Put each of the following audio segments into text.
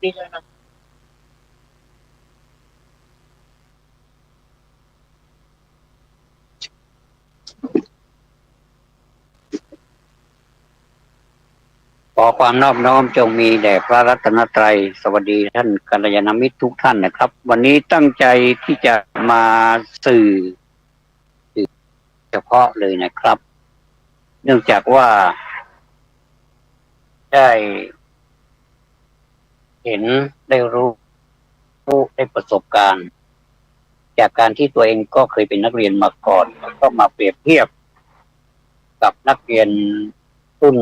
ดีเลยนะขอความนอบน้อมจงมีแด่พระรัตนตรัยสวัสดีท่านกัลยาณมิตรทุกท่านนะครับวันนี้ตั้งใจที่จะมาสื่อเฉพาะเลยนะครับเนื่องจากว่าได้เห็นได้รู้ได้ประสบการณ์จากการที่ตัวเองก็เคยเป็นนักเรียนมาก่อนแล้วก็มาเปรียบเทียบกับนักเรียนรุ่น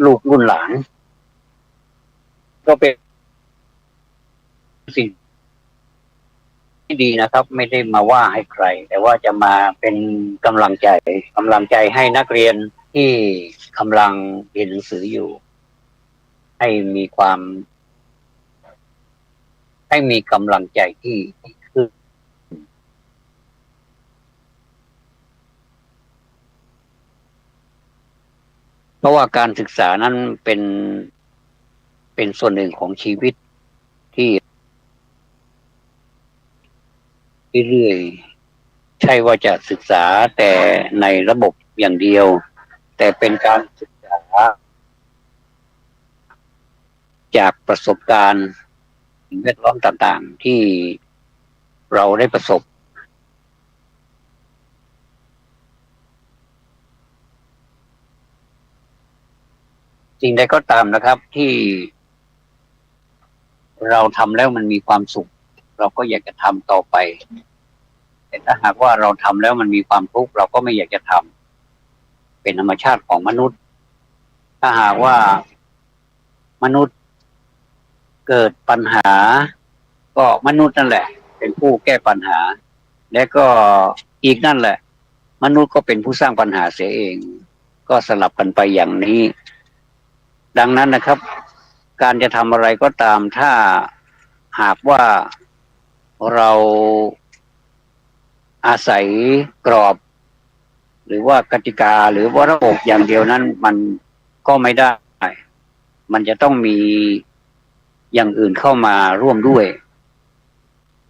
ลูกรุ่นหลานก็เป็นสิ่งที่ดีนะครับไม่ได้มาว่าให้ใครแต่ว่าจะมาเป็นกำลังใจให้นักเรียนที่กำลังเรียนหนังสืออยู่ให้มีความให้มีกำลังใจที่คือเพราะว่าการศึกษานั้นเป็นส่วนหนึ่งของชีวิตที่เรื่อยๆใช่ว่าจะศึกษาแต่ในระบบอย่างเดียวแต่เป็นการศึกษาจากประสบการณ์แวดล้อมต่างๆที่เราได้ประสบสิ่งใดก็ตามนะครับที่เราทำแล้วมันมีความสุขเราก็อยากจะทำต่อไปแต่ถ้าหากว่าเราทำแล้วมันมีความทุกข์เราก็ไม่อยากจะทำเป็นธรรมชาติของมนุษย์ถ้าหากว่ามนุษย์เกิดปัญหาก็มนุษย์นั่นแหละเป็นผู้แก้ปัญหาและก็อีกนั่นแหละมนุษย์ก็เป็นผู้สร้างปัญหาเสียเองก็สลับกันไปอย่างนี้ดังนั้นนะครับการจะทำอะไรก็ตามถ้าหากว่าเราอาศัยกรอบหรือว่ากติกาหรือว่าระบบอย่างเดียวนั้นมันก็ไม่ได้มันจะต้องมีอย่างอื่นเข้ามาร่วมด้วย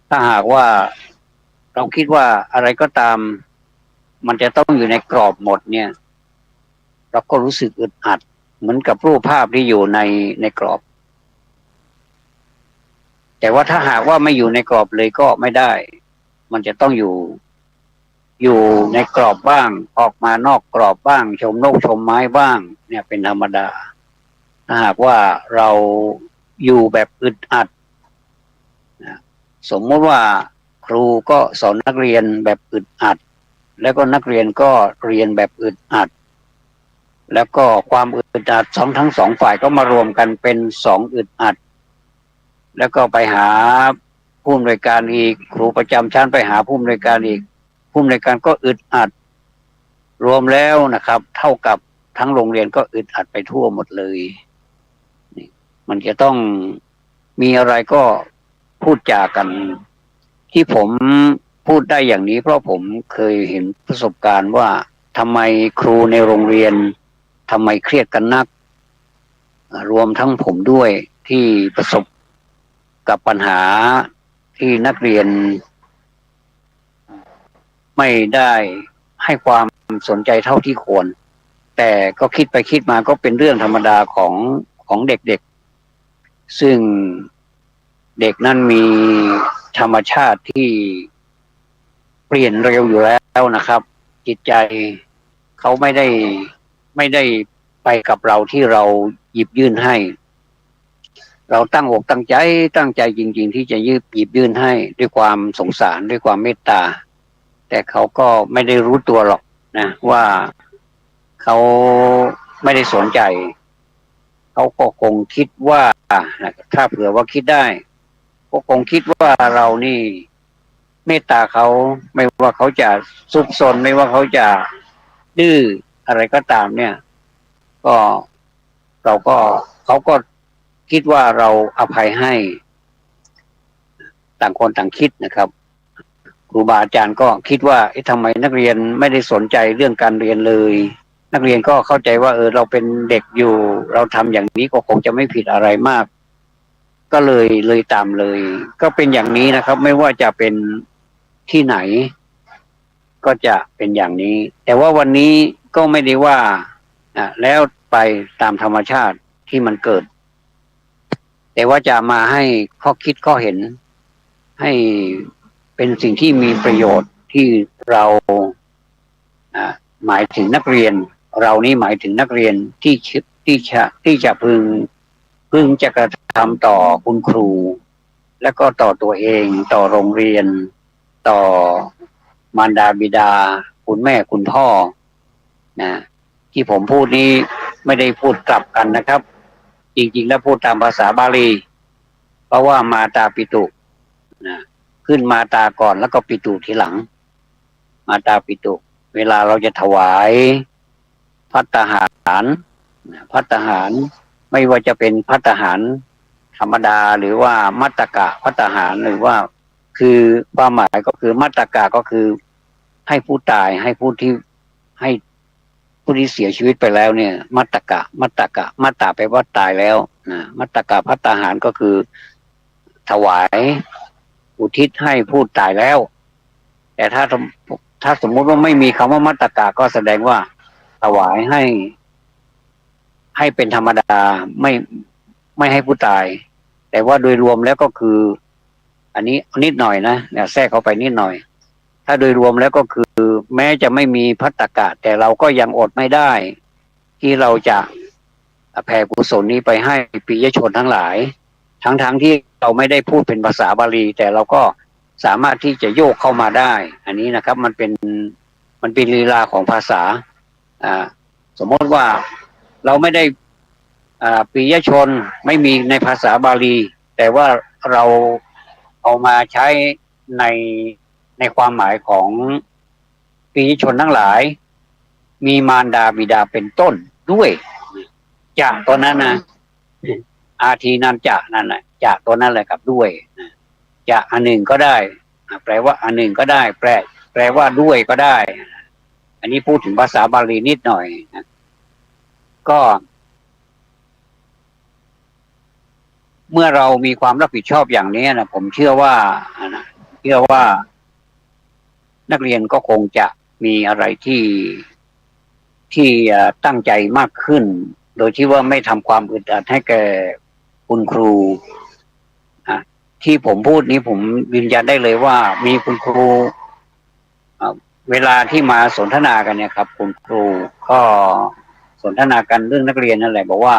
ถ้าหากว่าเราคิดว่าอะไรก็ตามมันจะต้องอยู่ในกรอบหมดเนี่ยเราก็รู้สึกอึดอัดเหมือนกับรูปภาพที่อยู่ในกรอบแต่ว่าถ้าหากว่าไม่อยู่ในกรอบเลยก็ไม่ได้มันจะต้องอยู่ในกรอบบ้างออกมานอกกรอบบ้างชมนกชมไม้บ้างเนี่ยเป็นธรรมดาถ้าหากว่าเราอยู่แบบอึดอัดสมมติว่าครูก็สอนนักเรียนแบบอึดอัดแล้วก็นักเรียนก็เรียนแบบอึดอัดแล้วก็ความอึดอัดทั้งสองฝ่ายก็มารวมกันเป็นสองอึดอัดแล้วก็ไปหาผู้อำนวยการอีกครูประจำชั้นไปหาผู้อำนวยการอีกผู้อำนวยการก็อึดอัดรวมแล้วนะครับเท่ากับทั้งโรงเรียนก็อึดอัดไปทั่วหมดเลยมันจะต้องมีอะไรก็พูดจากันที่ผมพูดได้อย่างนี้เพราะผมเคยเห็นประสบการณ์ว่าทำไมครูในโรงเรียนทำไมเครียดกันนักรวมทั้งผมด้วยที่ประสบกับปัญหาที่นักเรียนไม่ได้ให้ความสนใจเท่าที่ควรแต่ก็คิดไปคิดมาก็เป็นเรื่องธรรมดาของเด็กๆซึ่งเด็กนั้นมีธรรมชาติที่เปลี่ยนเร็วอยู่แล้วนะครับจิตใจเขาไม่ได้ไปกับเราที่เราหยิบยื่นให้เราตั้งอกตั้งใจจริงๆที่จะหยิบยื่นให้ด้วยความสงสารด้วยความเมตตาแต่เขาก็ไม่ได้รู้ตัวหรอกนะว่าเขาไม่ได้สนใจเขาก็คงคิดว่าถ้าเผื่อว่าคิดได้ก็คงคิดว่าเรานี่เมตตาเขาไม่ว่าเขาจะซุกซนไม่ว่าเขาจะดื้ออะไรก็ตามเนี่ยก็เราก็เขาก็คิดว่าเราอภัยให้ต่างคนต่างคิดนะครับครูบาอาจารย์ก็คิดว่าทำไมนักเรียนไม่ได้สนใจเรื่องการเรียนเลย นักเรียนก็เข้าใจว่าเราเป็นเด็กอยู่เราทำอย่างนี้ก็คงจะไม่ผิดอะไรมาก ก็เลยตามเลย ก็เป็นอย่างนี้นะครับ ไม่ว่าจะเป็นที่ไหน ก็จะเป็นอย่างนี้ แต่ว่าวันนี้ก็ไม่ได้ว่าแล้วไปตามธรรมชาติที่มันเกิด แต่ว่าจะมาให้ข้อคิดข้อเห็น ให้เป็นสิ่งที่มีประโยชน์ที่เราหมายถึงนักเรียน เรานี่หมายถึงนักเรียนที่จะพึงจะกระทำต่อคุณครู และก็ต่อตัวเองต่อโรงเรียน ต่อมารดาบิดาคุณแม่คุณพ่อนะที่ผมพูดนี้ไม่ได้พูดกลับกันนะครับ จริงๆแล้วพูดตามภาษาบาลีเพราะว่ามาตาปิตุนะขึ้นมาตาก่อนแล้วก็ปิตุทีหลังมาตาปิตุเวลาเราจะถวายภัตตาหารไม่ว่าจะเป็นภัตตาหารธรรมดาหรือว่ามัตตกะภัตตาหารหรือว่าคือความหมายก็คือมัตตกะก็คือให้ผู้ตายให้ผู้ที่เสียชีวิตไปแล้วเนี่ยมัตตกะมัตตะแปลว่าตายแล้วนะมัตตกะภัตตาหารก็คือถวายอุทิศให้ผู้ตายแล้วแต่ถ้าสมมุติว่าไม่มีคำว่ามัตตกะก็แสดงว่าถวายให้เป็นธรรมดาไม่ให้ผู้ตายแต่ว่าโดยรวมแล้วก็คืออันนี้นิดหน่อยนะเนี่ยแทรกเข้าไปนิดหน่อยถ้าโดยรวมแล้วก็คือแม้จะไม่มีภัตตกะแต่เราก็ยังอดไม่ได้ที่เราจะแผ่กุศลนี้ไปให้ปิยชนทั้งหลายทั้งที่เราไม่ได้พูดเป็นภาษาบาลีแต่เราก็สามารถที่จะโยกเข้ามาได้อันนี้นะครับมันเป็นลีลาของภาษาสมมติว่าเราไม่ได้ปิยชนไม่มีในภาษาบาลีแต่ว่าเราเอามาใช้ในความหมายของปิยชนทั้งหลายมีมารดาบิดาเป็นต้นด้วยจากตัวนั้นนะอาทีนันจะนั่นแหละจากตัวนั้นแหละกับด้วยจะอันหนึ่งก็ได้แปลว่าอันหนึ่งก็ได้แปลว่าด้วยก็ได้อันนี้พูดถึงภาษาบาลีนิดหน่อยนะก็เมื่อเรามีความรับผิดชอบอย่างนี้นะผมเชื่อว่านักเรียนก็คงจะมีอะไรที่ตั้งใจมากขึ้นโดยที่ว่าไม่ทำความอึดอัดให้แก่คุณครูที่ผมพูดนี้ผมยืนยันได้เลยว่ามีคุณครูเวลาที่มาสนทนากันเนี่ยครับคุณครูก็สนทนากันเรื่องนักเรียนนั่นแหละบอกว่า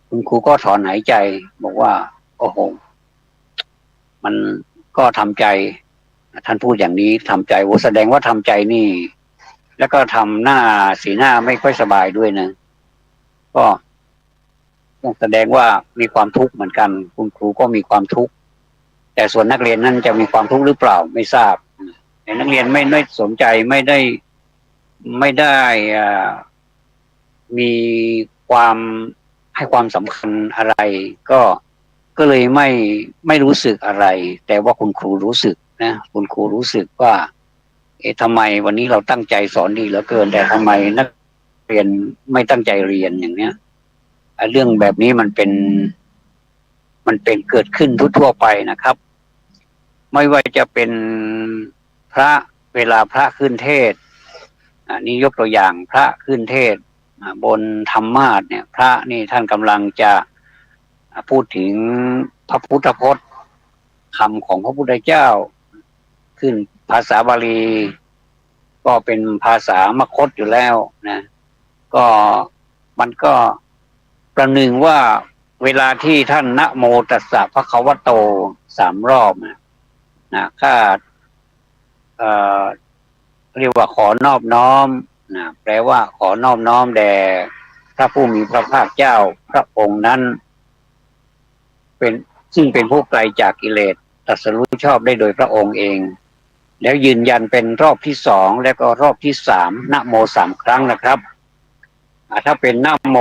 คุณครูก็ถอนหายใจบอกว่าโอ้โหมันก็ทำใจท่านพูดอย่างนี้ทำใจโอ้แสดงว่าทำใจนี่แล้วก็ทำสีหน้าไม่ค่อยสบายด้วยนะก็ต้องแสดงว่ามีความทุกข์เหมือนกันคุณครูก็มีความทุกข์แต่ส่วนนักเรียนนั้นจะมีความทุกข์หรือเปล่าไม่ทราบแต่นักเรียนไม่สนใจไม่ได้มีความให้ความสำคัญอะไรก็เลยไม่รู้สึกอะไรแต่ว่าคุณครูรู้สึกนะคุณครูรู้สึกว่าทำไมวันนี้เราตั้งใจสอนดีเหลือเกินแต่ทำไมนักเรียนไม่ตั้งใจเรียนอย่างเนี้ยเรื่องแบบนี้มันเป็นเกิดขึ้นทั่วไปนะครับไม่ว่าจะเป็นพระเวลาพระขึ้นเทศนี่ยกตัวอย่างพระขึ้นเทศบนธรรมาสน์เนี่ยพระนี่ท่านกำลังจะพูดถึงพระพุทธพจน์คำของพระพุทธเจ้าขึ้นภาษาบาลีก็เป็นภาษามคธอยู่แล้วนะก็มันก็ประหนึ่งว่าเวลาที่ท่านนะโมตัสสะภะคะวะโต3 รอบนะข้าเรียกว่าขอนอบน้อมนะแปลว่าขอนอบน้อมแด่พระผู้มีพระภาคเจ้าพระองค์นั้นซึ่งเป็นผู้ไกลจากกิเลสตรัสรู้ชอบได้โดยพระองค์เองแล้วยืนยันเป็นรอบที่2แล้วก็รอบที่3นะโม3 ครั้งนะครับถ้าเป็นนะโม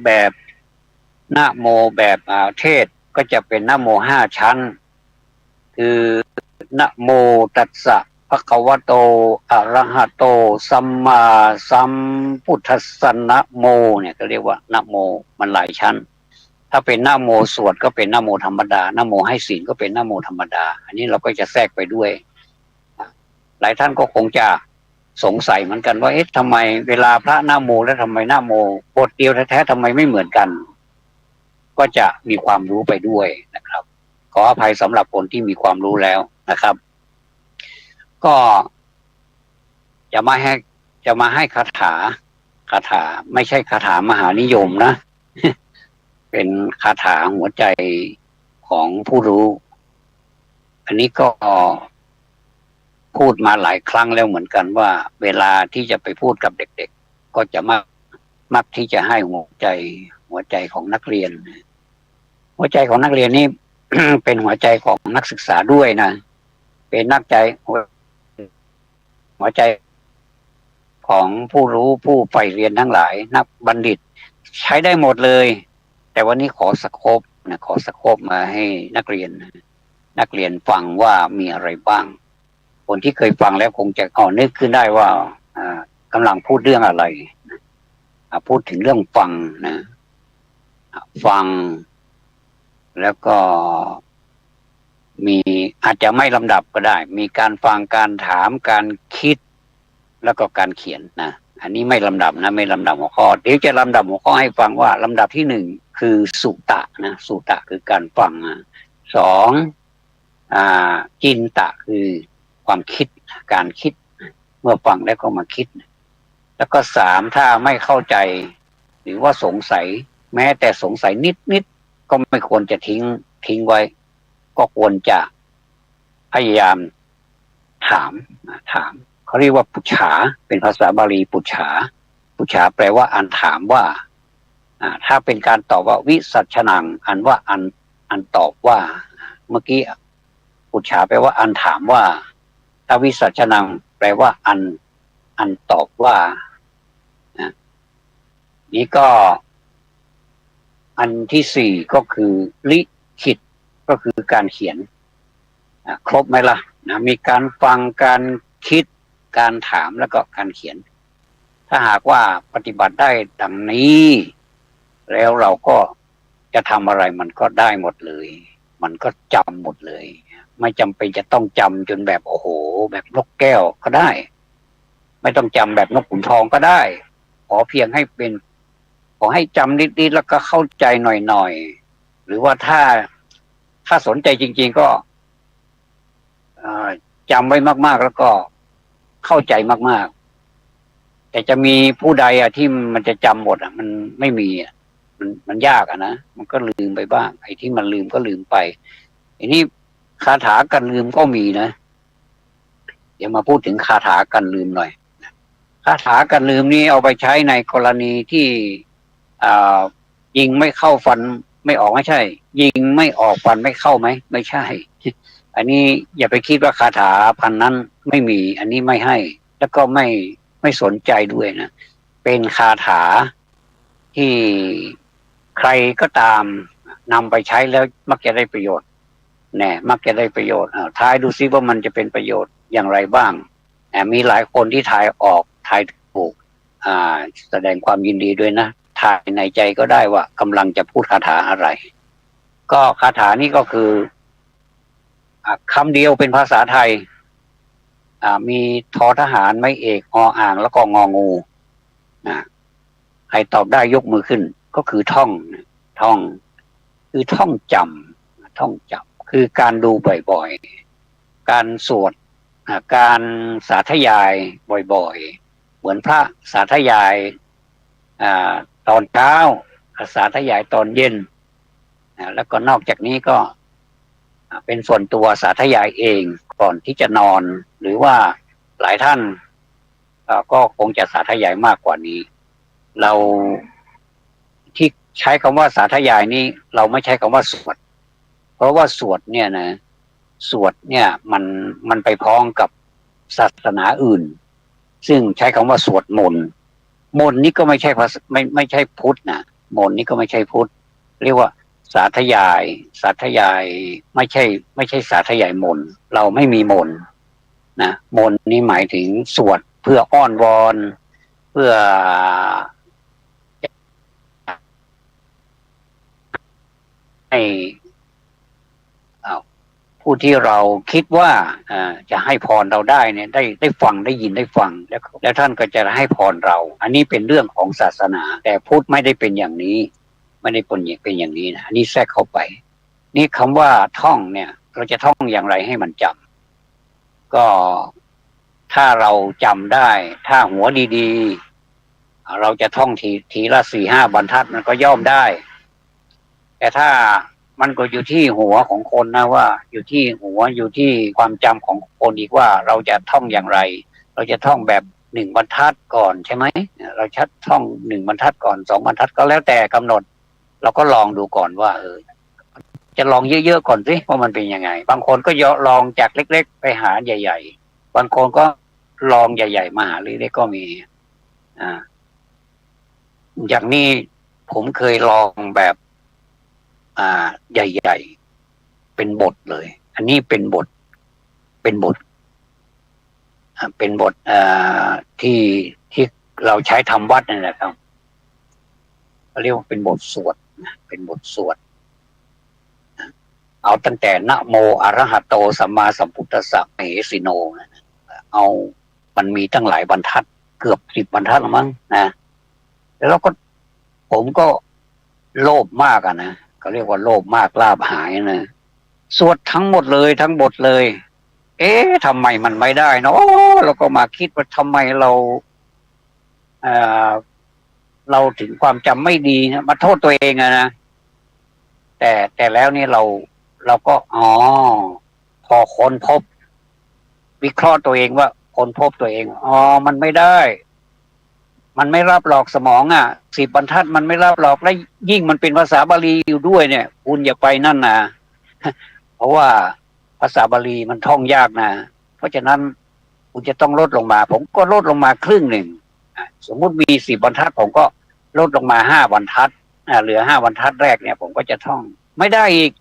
แบบเทศก็จะเป็นนะโม5 ชั้นคือนะโมตัสสะ ภควโตอะระหะโตสัมมาสัมพุทธัสสะนะโมเนี่ยก็เรียกว่านะโมมันหลายชั้นถ้าเป็นนะโมสวดก็เป็นนะโมธรรมดานะโมให้ศีลก็เป็นนะโมธรรมดาอันนี้เราก็จะแทรกไปด้วยหลายท่านก็คงจะสงสัยเหมือนกันว่าเอ๊ะทำไมเวลาพระนะโมแล้วทำไมนะโมบทเดียวแท้ๆทำไมไม่เหมือนกันก็จะมีความรู้ไปด้วยนะครับขออภัยสำหรับคนที่มีความรู้แล้วนะครับก็จะมาให้คาถาไม่ใช่คาถามหานิยมนะเป็นคาถาหัวใจของผู้รู้อันนี้ก็พูดมาหลายครั้งแล้วเหมือนกันว่าเวลาที่จะไปพูดกับเด็กๆก็จะมักที่จะให้หัวใจของนักเรียนหัวใจของนักเรียนนี่ เป็นหัวใจของนักศึกษาด้วยนะเป็นหัวใจของผู้รู้ผู้ใฝ่เรียนทั้งหลายนักบัณฑิตใช้ได้หมดเลยแต่วันนี้ขอสโคปมาให้นักเรียนฟังว่ามีอะไรบ้างคนที่เคยฟังแล้วคงจะนึกขึ้นได้ว่ากำลังพูดเรื่องอะไรพูดถึงเรื่องฟังนะฟังแล้วก็มีอาจจะไม่ลำดับก็ได้มีการฟังการถามการคิดแล้วก็การเขียนนะอันนี้ไม่ลำดับนะไม่ลำดับหัวข้อเดี๋ยวจะลำดับหัวข้อให้ฟังว่าลำดับที่หนึ่งคือสุตะนะสุตะคือการฟังสองจินตะคือความคิดการคิดเมื่อฟังแล้วก็มาคิดแล้วก็สามถ้าไม่เข้าใจหรือว่าสงสัยแม้แต่สงสัยนิดก็ไม่ควรจะทิ้งไว้ก็ควรจะพยายามถามเขาเรียกว่าปุจฉาเป็นภาษาบาลีปุจฉาแปลว่าอันถามว่าถ้าเป็นการตอบว่าวิสัชนังอันว่าอันตอบว่าเมื่อกี้ปุจฉาแปลว่าอันถามว่าถ้าวิสัชนังแปลว่าอันตอบว่านี่ก็อันที่สี่ก็คือลิขิตก็คือการเขียนครบไหมล่ะมีการฟังการคิดการถามแล้วก็การเขียนถ้าหากว่าปฏิบัติได้ดังนี้แล้วเราก็จะทำอะไรมันก็ได้หมดเลยมันก็จำหมดเลยไม่จำเป็นจะต้องจำจนแบบโอ้โหแบบนกแก้วก็ได้ไม่ต้องจำแบบนกขุนทองก็ได้ขอเพียงให้จำนิดๆแล้วก็เข้าใจหน่อยๆหรือว่าถ้าสนใจจริงๆก็จำไว้มากๆแล้วก็เข้าใจมากๆแต่จะมีผู้ใดที่มันจะจำหมดมันไม่มีมันยากนะมันก็ลืมไปบ้างไอ้ที่มันลืมก็ลืมไปอันนี้คาถากันลืมก็มีนะเดี๋ยวมาพูดถึงคาถากันลืมหน่อยคาถากันลืมนี้เอาไปใช้ในกรณีที่ยิงไม่เข้าฟันไม่ออกไม่ใช่ยิงไม่ออกฟันไม่เข้าไหมไม่ใช่อันนี้อย่าไปคิดว่าคาถาพันนั้นไม่มีอันนี้ไม่ให้แล้วก็ไม่สนใจด้วยนะเป็นคาถาที่ใครก็ตามนำไปใช้แล้วมักจะได้ประโยชน์มักจะได้ประโยชน์ทายดูซิว่ามันจะเป็นประโยชน์อย่างไรบ้างมีหลายคนที่ทายออกทายถูกแสดงความยินดีด้วยนะทายในใจก็ได้ว่ากำลังจะพูดคาถาอะไรก็คาถานี้ก็คือคำเดียวเป็นภาษาไทยมีทอทหารไม่เอกออ่างแล้วก็งองูใครตอบได้ยกมือขึ้นก็คือท่องคือท่องจำคือการดูบ่อยๆการสวดการสาธยายบ่อยๆเหมือนพระสาธยายตอนเช้าสาธยายตอนเย็นแล้วก็นอกจากนี้ก็เป็นส่วนตัวสาธยายเองก่อนที่จะนอนหรือว่าหลายท่านก็คงจะสาธยายมากกว่านี้เราที่ใช้คำว่าสาธยายนี้เราไม่ใช้คำว่าสวดเพราะว่าสวดเนี่ยมันไปพ้องกับศาสนาอื่นซึ่งใช้คำว่าสวดมนต์นี่ก็ไม่ใช่ไม่ใช่พุทธนะมนต์นี่ก็ไม่ใช่พุทธเรียกว่าสาธยายไม่ใช่สาธยายมนต์เราไม่มีมนต์ นะมนต์นี่หมายถึงสวดเพื่ออ้อนวอนเพื่อให้ผู้ที่เราคิดว่าจะให้พรเราได้เนี่ยได้ฟังได้ยินได้ฟังแล้วท่านก็จะให้พรเรา อันนี้เป็นเรื่องของศาสนาแต่พุทธไม่ได้เป็นอย่างนี้ไม่ได้เป็นอย่างนี้นะอันนี้แทรกเข้าไปนี่คำว่าท่องเนี่ยเราจะท่องอย่างไรให้มันจำก็ถ้าเราจำได้ถ้าหัวดีๆเราจะท่องทีละ4-5 บรรทัดมันก็ย่อมได้แต่ถ้ามันก็อยู่ที่หัวของคนนะว่าอยู่ที่หัวอยู่ที่ความจำของคนอีกว่าเราจะท่องอย่างไรเราจะท่องแบบ1 บรรทัดก่อนใช่ไหมเราชัดท่อง1 บรรทัดก่อน2 บรรทัดก็แล้วแต่กำหนดเราก็ลองดูก่อนว่าจะลองเยอะๆก่อนสิว่ามันเป็นยังไงบางคนก็ลองจากเล็กๆไปหาใหญ่ๆบางคนก็ลองใหญ่ๆมาหาเล็กๆก็มีอย่างนี้ผมเคยลองแบบใหญ่ๆเป็นบทเลยอันนี้เป็นบทที่เราใช้ทำวัดนั่นแหละครับเรียกว่าเป็นบทสวดเป็นบทสวดเอาตั้งแต่นะโมอะระหะโตสัมมาสัมพุทธัสสะมเหสิโนเอามันมีตั้งหลายบรรทัดเกือบ10 บรรทัดหรือมั้งนะแล้วก็ผมก็โลภมากนะเขาเรียกว่าโลภมากลาภหายนะสวดทั้งหมดเลยทั้งบทเลยทำไมมันไม่ได้เนาะเราก็มาคิดว่าทำไมเราถึงความจำไม่ดีนะมาโทษตัวเองนะแต่แล้วนี่เราก็พอค้นพบวิเคราะห์ตัวเองว่าค้นพบตัวเองมันไม่ได้มันไม่รับหรอกสมอง10 บรรทัดมันไม่รับหรอกและยิ่งมันเป็นภาษาบาลีอยู่ด้วยเนี่ยคุณอย่าไปนั่นนะเพราะว่าภาษาบาลีมันท่องยากนะเพราะฉะนั้นคุณจะต้องลดลงมาผมก็ลดลงมาครึ่งหนึ่งสมมุติมี10 บรรทัดผมก็ลดลงมา5 บรรทัดเหลือ5 บรรทัดแรกเนี่ยผมก็จะท่องไม่ได้อีก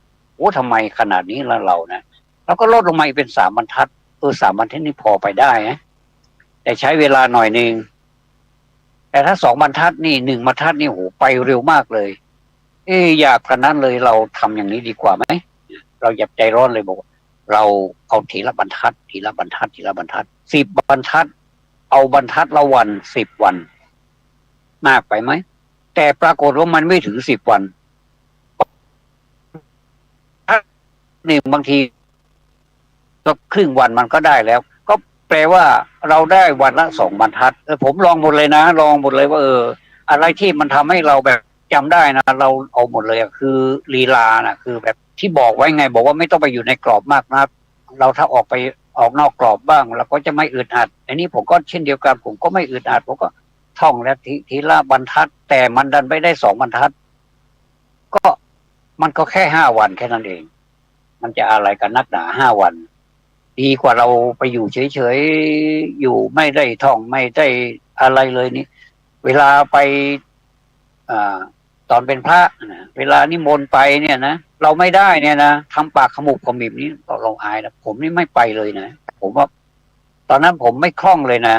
ทำไมขนาดนี้แล้วเรานะเราก็ลดลงมาเป็น3 บรรทัด3 บรรทัดนี่พอไปได้นะแต่ใช้เวลาหน่อยนึงแต่ถ้า2 บรรทัดนี่1 บรรทัดนี่ไปเร็วมากเลยอยากขนาดนั้นเลยเราทำอย่างนี้ดีกว่าไหมเราอย่าใจร้อนเลยบอกเราเอาทีละบรรทัดทีละบรรทัดทีละบรรทัด10 บรรทัดเอาบรรทัดละวัน10 วันมากไปไหมแต่ปรากฏว่ามันไม่ถึง10 วันนี่บางทีก็ครึ่งวันมันก็ได้แล้วก็แปลว่าเราได้วันละ2 บรรทัดผมลองหมดเลยนะลองหมดเลยว่าอะไรที่มันทำให้เราแบบจำได้นะเราเอาหมดเลยคือลีลานะคือแบบที่บอกไว้ไงบอกว่าไม่ต้องไปอยู่ในกรอบมากนะเราถ้าออกนอกกรอบบ้างเราก็จะไม่อึดอัดอันนี้ผมก็เช่นเดียวกันผมก็ไม่อึดอัดผมก็ท่องแล้วทีละบรรทัดแต่มันดันไม่ได้2 บรรทัดก็มันก็แค่5 วันแค่นั้นเองมันจะอะไรกันนักหนา5 วันดีกว่าเราไปอยู่เฉยๆอยู่ไม่ได้ท่องไม่ได้อะไรเลยนี่เวลาไปตอนเป็นพระนะเวลานิมนต์ไปเนี่ยนะเราไม่ได้เนี่ยนะทำปากขมุบขมิบนี้เราอายนะผมนี่ไม่ไปเลยนะผมว่าตอนนั้นผมไม่คล่องเลยนะ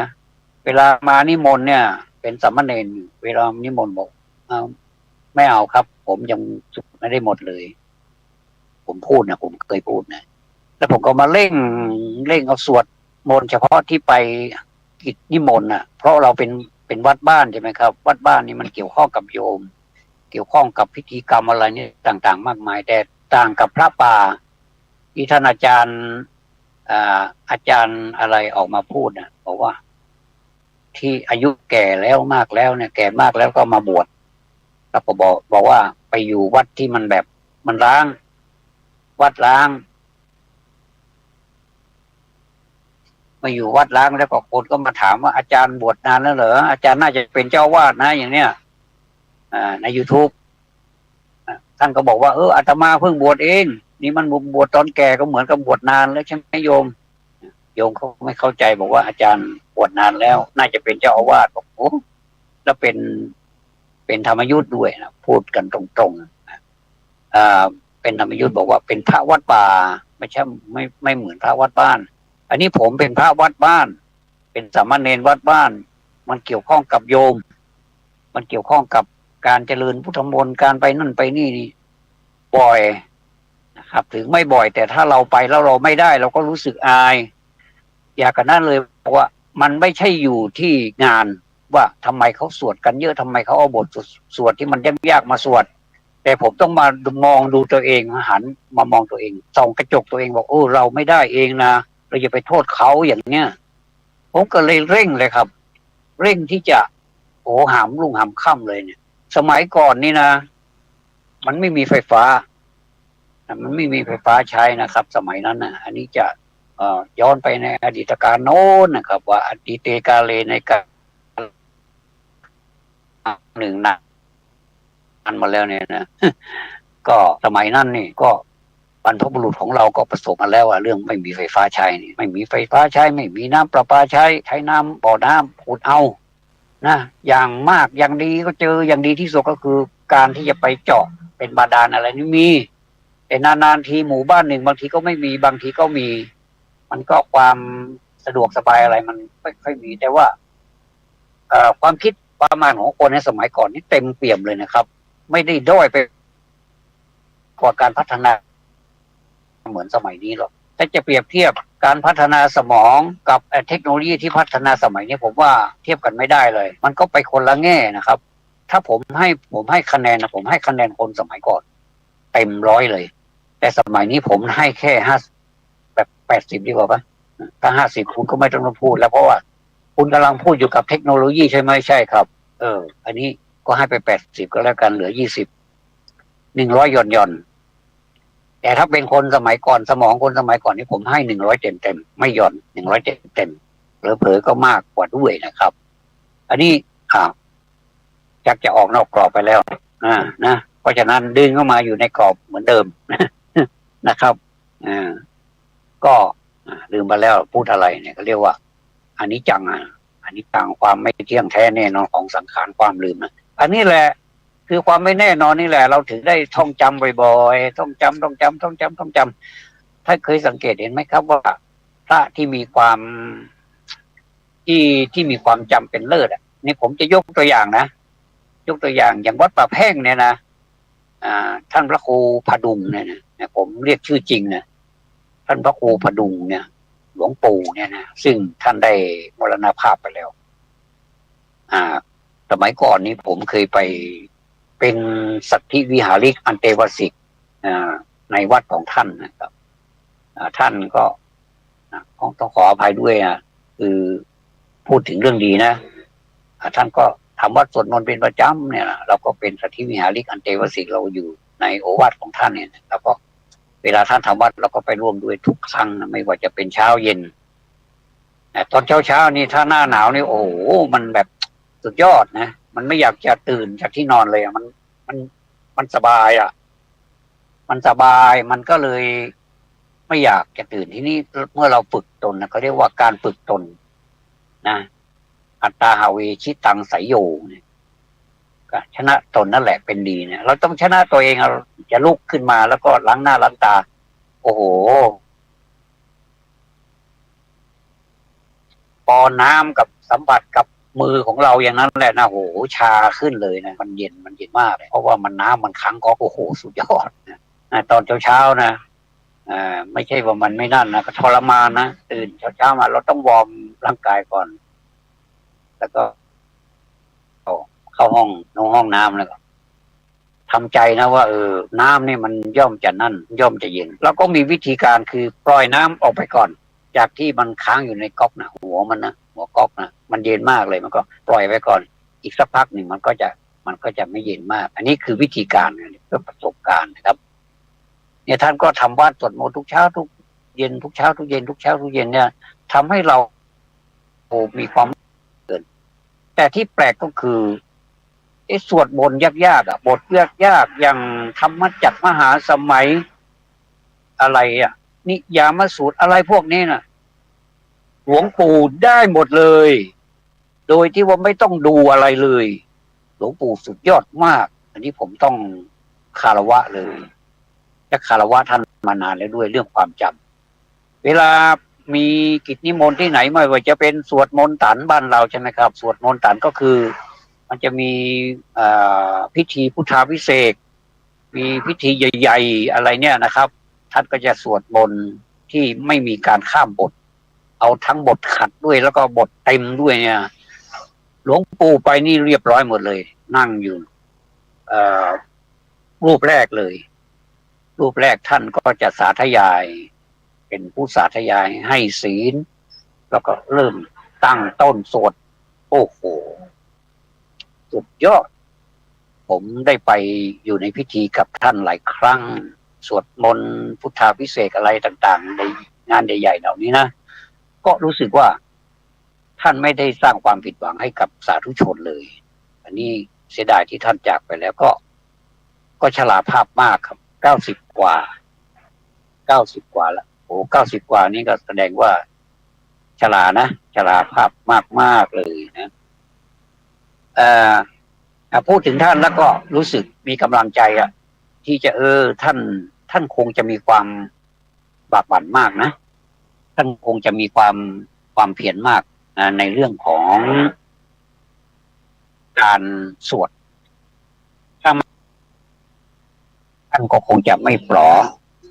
เวลามานิมนต์เนี่ยเป็นสามเณรเวลานิมนต์บอกไม่เอาครับผมยังสุดไม่ได้หมดเลยผมพูดนะผมเคยพูดนะแล้วผมก็มาเร่งเอาสวดมนต์เฉพาะที่ไปกิจนิมนต์เพราะเราเป็นวัดบ้านใช่ไหมครับวัดบ้านนี่มันเกี่ยวข้องกับโยมเกี่ยวข้องกับพิธีกรรมอะไรนี่ต่างๆมากมายแต่ต่างกับพระป่าที่ท่านอาจารย์อะไรออกมาพูดนะบอกว่าที่อายุแก่แล้วมากแล้วเนี่ยแก่มากแล้วก็มาบวชแล้วก็บอกว่าไปอยู่วัดที่มันแบบมันร้างวัดร้างมาอยู่วัดร้างแล้วก็คนก็มาถามว่าอาจารย์บวชนานแล้วเหรออาจารย์น่าจะเป็นเจ้าวาดนะอย่างเนี้ยใน YouTube ท่านก็บอกว่าอาตมาเพิ่งบวชเองนี่มันบวชตอนแก่ก็เหมือนกับบวชนานแล้วใช่ไหมโยมเขาไม่เข้าใจบอกว่าอาจารย์บวชนานแล้วน่าจะเป็นเจ้าอาวาสบอกแล้วเป็นธรรมยุทธ์ด้วยนะพูดกันตรงๆเป็นธรรมยุทธ์บอกว่าเป็นพระวัดป่าไม่ใช่ไม่เหมือนพระวัดบ้าน อันนี้ผมเป็นพระวัดบ้านเป็นสามเณรวัดบ้านมันเกี่ยวข้องกับโยมมันเกี่ยวข้องกับการเจริญพุทธมนต์การไปนั่นไปนี่บ่อยนะครับถึงไม่บ่อยแต่ถ้าเราไปแล้วเราไม่ได้เราก็รู้สึกอายอยากกันนั้นเลยเพราะว่ามันไม่ใช่อยู่ที่งานว่าทำไมเขาสวดกันเยอะทำไมเขาเอาบทสวดที่มันยากๆมาสวดแต่ผมต้องมามองดูตัวเองหันมามองตัวเองส่องกระจกตัวเองบอกโอ้เราไม่ได้เองนะเราอย่าไปโทษเขาอย่างเนี้ยผมก็เลยเร่งเลยครับเร่งที่จะโอ้หามรุ่งหามค่ำเลยเนี่ยสมัยก่อนนี่นะมันไม่มีไฟฟ้ามันไม่มีไฟฟ้าใช้นะครับสมัยนั้นนะอันนี้จะย้อนไปในอดีตการโน้นนะครับว่าอดีตกาเลในการหนึ่งนานมาแล้วเนี่ยนะก็สมัยนั้นนี่ก็บรรพบุรุษของเราก็ประสบมาแล้วว่าเรื่องไม่มีไฟฟ้าใช้นี่ไม่มีไฟฟ้าใช้ไม่มีน้ำประปาใช้น้ำบ่อน้ำขุดเอานะอย่างมากอย่างดีก็เจออย่างดีที่สุดก็คือการที่จะไปเจาะเป็นบาดาลอะไรนี่มีแต่นานๆทีหมู่บ้านหนึ่งบางทีก็ไม่มีบางทีก็มีมันก็ความสะดวกสบายอะไรมันไม่ค่อยมีแต่ว่าความคิดประมาณของคนในสมัยก่อนนี่เต็มเปี่ยมเลยนะครับไม่ได้ด้อยไปกว่าการพัฒนาเหมือนสมัยนี้หรอกถ้าจะเปรียบเทียบการพัฒนาสมองกับเทคโนโลยีที่พัฒนาสมัยนี้ผมว่าเทียบกันไม่ได้เลยมันก็ไปคนละแง่นะครับถ้าผมให้คะแนนนะผมให้คะแนนคนสมัยก่อนเต็มร้อยเลยแต่สมัยนี้ผมให้แค่แบบ80ดีกว่าปะถ้า50คุณก็ไม่ต้องพูดแล้วเพราะว่าคุณกำลังพูดอยู่กับเทคโนโลยีใช่ไหมใช่ครับอันนี้ก็ให้ไป80ก็แล้วกันเหลือ20 100ย่อนแต่ถ้าเป็นคนสมัยก่อนสมองคนสมัยก่อนนี่ผมให้100เต็มไม่ย่อน100เต็มเผลอๆก็มากกว่าด้วยนะครับอันนี้จะออกนอกกรอบไปแล้วนะเพราะฉะนั้นดึงเข้ามาอยู่ในกรอบเหมือนเดิมนะครับก็ลืมไปแล้วพูดอะไรเนี่ยก็เรียกว่าอันนี้จังอันนี้จังความไม่เที่ยงแท้แน่นอนของสังขารความลืมนะอันนี้แหละคือความไม่แน่นอนนี่แหละเราถึงได้ท่องจำบ่อยๆท่องจำถ้าเคยสังเกตเห็นไหมครับว่าพระที่มีความที่มีความจำเป็นเลิศนี่ผมจะยกตัวอย่างนะยกตัวอย่างอย่างวัดป่าแพ่งเนี่ยนะท่านพระครูพดุงเนี่ยนะผมเรียกชื่อจริงนะท่านพระครูพดุงเนี่ยหลวงปู่เนี่ยนะซึ่งท่านได้มรณภาพไปแล้วสมัยก่อนนี้ผมเคยไปเป็นสัตถิวิหาริกอันเตวสิกในวัดของท่านนะครับท่านก็ต้องขออภัยด้วยคือพูดถึงเรื่องดีนะท่านก็ทำวัดสวดมนต์เป็นประจำเนี่ยเราก็เป็นสัตถิวิหาริกอันเตวสิกเราอยู่ในโอวาทของท่านเนี่ยแล้วก็เวลาท่านทำวัดเราก็ไปร่วมด้วยทุกครั้งนะไม่ว่าจะเป็นเช้าเย็นตอนเช้านี่ถ้าหน้าหนาวนี่โอ้โหมันแบบสุดยอดนะมันไม่อยากจะตื่นจากที่นอนเลยมันสบายมันสบายมันก็เลยไม่อยากจะตื่นที่นี่เมื่อเราฝึกตนนะเขาเรียกว่าการฝึกตนนะอัตตาหาเวชิตังไสยโยเนี่ยชนะตนนั่นแหละเป็นดีเนี่ยเราต้องชนะตัวเองเราจะลุกขึ้นมาแล้วก็ล้างหน้าล้างตาโอ้โหปอน้ำกับสัมผัสกับมือของเราอย่างนั้นแหละนะโหชาขึ้นเลยนะมันเย็นมากเลยเพราะว่ามันน้ำมันขังก็โอ้โหสุดยอดนะตอนเช้านะไม่ใช่ว่ามันไม่นั่นนะก็ทรมานนะตื่นเช้ามาเราต้องวอร์มร่างกายก่อนแล้วก็เข้าห้องน้ำแล้วก็ทำใจนะว่าน้ำนี่มันย่อมจะนั่นย่อมจะเย็นแล้วก็มีวิธีการคือปล่อยน้ำออกไปก่อนจากที่มันค้างอยู่ในก๊อกนะหัวก๊อกนะมันเย็นมากเลยมันก็ปล่อยไปก่อนอีกสักพักหนึ่งมันก็จะไม่เย็นมากอันนี้คือวิธีการเพื่อประสบการณ์นะครับเนี่ยท่านก็ทำวัดสวดมนต์ทุกเช้าทุกเย็นทุกเช้าทุกเย็นทุกเช้าทุกเย็นเนี่ยทำให้เรามีความเกินแต่ที่แปลกก็คือสวดมนต์ยากๆบทยากๆอย่างธรรมจักรมหาสมัยอะไรนิยามสูตรอะไรพวกนี้นะหลวงปู่ได้หมดเลยโดยที่ว่าไม่ต้องดูอะไรเลยหลวงปู่สุดยอดมากอันนี้ผมต้องคารวะเลยและคารวะท่านมานานแล้วด้วยเรื่องความจำเวลา มีกิจนิมนต์ที่ไหนไม่ว่าจะเป็นสวดมนต์ตันบ้านเราใช่ไหมครับสวดมนต์ตันก็คือมันจะมีพิธีพุทธาภิเษกมีพิธีใหญ่ๆอะไรเนี่ยนะครับท่านก็จะสวดมนต์ที่ไม่มีการข้ามบทเอาทั้งบทขัดด้วยแล้วก็บทเต็มด้วยเนี่ยหลวงปู่ไปนี่เรียบร้อยหมดเลยนั่งอยู่รูปแรกเลยรูปแรกท่านก็จะสาธยายเป็นผู้สาธยายให้ศีลแล้วก็เริ่มตั้งต้นสวดโอ้โหสุดยอดผมได้ไปอยู่ในพิธีกับท่านหลายครั้งสวดมนต์พุทธาภิเษกอะไรต่างๆในงานใหญ่ๆเหล่านี้นะก็รู้สึกว่าท่านไม่ได้สร้างความผิดหวังให้กับสาธุชนเลยอันนี้เสียดายที่ท่านจากไปแล้วก็ชราภาพมากครับ90 กว่าแล้วโอ้90 กว่านี่ก็แสดงว่าชรานะชราภาพมากเลยนะพูดถึงท่านแล้วก็รู้สึกมีกำลังใจอะที่จะท่านคงจะมีความบากบั่นมากนะท่านคงจะมีความเพียรมากในเรื่องของการสวดท่านก็คงจะไม่ปลอ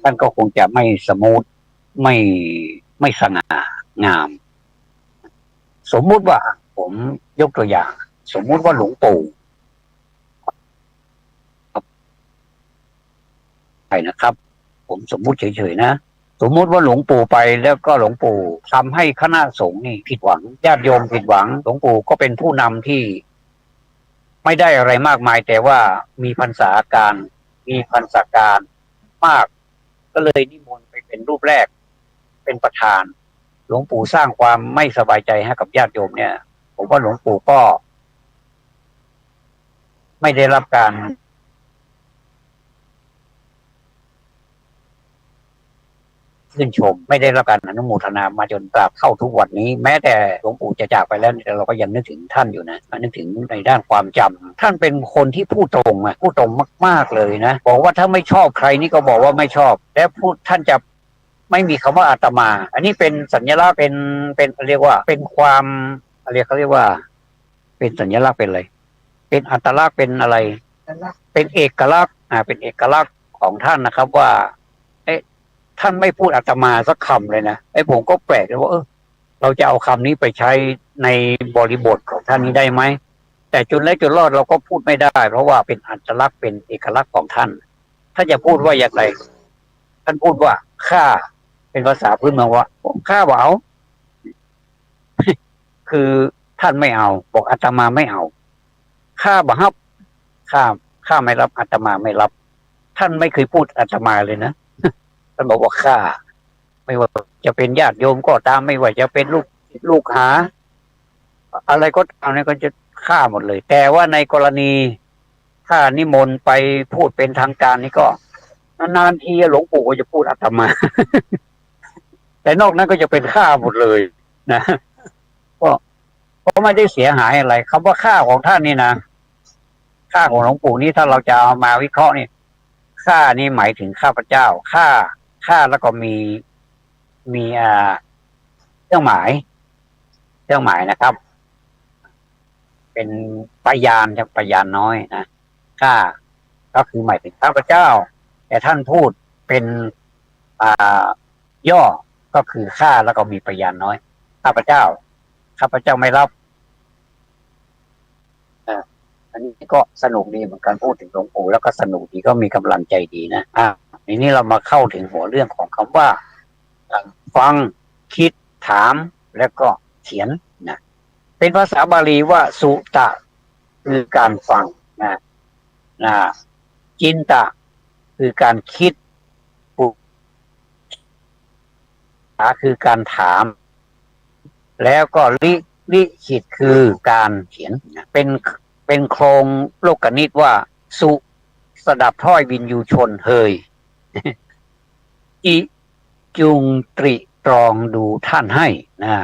ท่านก็คงจะไม่สมูทไม่สง่างามสมมุติว่าผมยกตัวอย่างสมมุติว่าหลวงปู่ใช่นะครับผมสมมุติเฉยๆนะสมมุติว่าหลวงปู่ไปแล้วก็หลวงปู่ทำให้คณะสงฆ์นี่ผิดหวังญาติโยมผิดหวังหลวงปู่ก็เป็นผู้นำที่ไม่ได้อะไรมากมายแต่ว่ามีพรรษาการมากก็เลยนิมนต์ไปเป็นรูปแรกเป็นประธานหลวงปู่สร้างความไม่สบายใจให้กับญาติโยมเนี่ยผมว่าหลวงปู่ก็ไม่ได้รับการชื่นชมไม่ได้รับการอนุโมทนามาจนตราบเข้าทุกวันนี้แม้แต่หลวงปู่จะจากไปแล้วแต่เราก็ยังนึกถึงท่านอยู่นะนึกถึงในด้านความจำท่านเป็นคนที่พูดตรงพูดตรงมากๆเลยนะบอกว่าถ้าไม่ชอบใครนี่ก็บอกว่าไม่ชอบและพูดท่านจะไม่มีคำว่าอาตมาอันนี้เป็นสัญลักษณ์เป็นเรียกว่าเป็นความเขาเรียกว่าเป็นสัญลักษณ์เป็นอะไรเป็นอัตลักษณ์เป็นอะไรเป็นเอกลักษณ์เป็นเอกลักษณ์ของท่านนะครับว่าท่านไม่พูดอาตมาสักคำเลยนะผมก็แปลกเลยว่าเราจะเอาคำนี้ไปใช้ในบริบทของท่านนี้ได้ไหมแต่จนแล้วจนรอดเราก็พูดไม่ได้เพราะว่าเป็นอัตลักษณ์เป็นเอกลักษณ์ของท่านถ้าจะพูดว่าอย่างไรท่านพูดว่าข้าเป็นภาษาพื้นเมืองว่าข้าบ่เอาคือท่านไม่เอาบอกอาตมาไม่เอาข้าบ่ฮับข้าไม่รับอาตมาไม่รับท่านไม่เคยพูดอาตมาเลยนะท่านบอกว่าข้าไม่ว่าจะเป็นญาติโยมก็ตามไม่ว่าจะเป็นลูกหาอะไรก็ตามเนี่ยก็จะฆ่าหมดเลยแต่ว่าในกรณีถ้านิมนต์ไปพูดเป็นทางการนี่ก็นานๆทีหลวงปู่ก็จะพูดอาตมา แต่นอกนั้นก็จะเป็นฆ่าหมดเลยนะก็ไม่ได้เสียหายอะไรคำว่าฆ่าของท่านนี่นะฆ่าของหลวงปู่นี่ถ้าเราจะเอามาวิเคราะห์นี่ฆ่านี่หมายถึงข้าพเจ้าฆ่าแล้วก็มีเครื่องหมายนะครับเป็นพยานครับพยานน้อยนะฆ่าก็คือหมายถึงข้าพเจ้าแต่ท่านพูดเป็นย่อก็คือฆ่าแล้วก็มีพยานน้อยข้าพเจ้าไม่รับอันนี้ก็สนุกดีเหมือนกันพูดถึงหลวงปู่แล้วก็สนุกดีก็มีกำลังใจดีนะทีนี้เรามาเข้าถึงหัวเรื่องของคำว่าฟังคิดถามแล้วก็เขียนนะเป็นภาษาบาลีว่าสุตะคือการฟังนะจินตะคือการคิดปุถาคือการถามแล้วก็ลิขิตคือการเขียนเป็นโครงโลกนิตว่าสุสดับถ้อยวินยูชนเฮยอิจุงตริตรองดูท่านให้นะ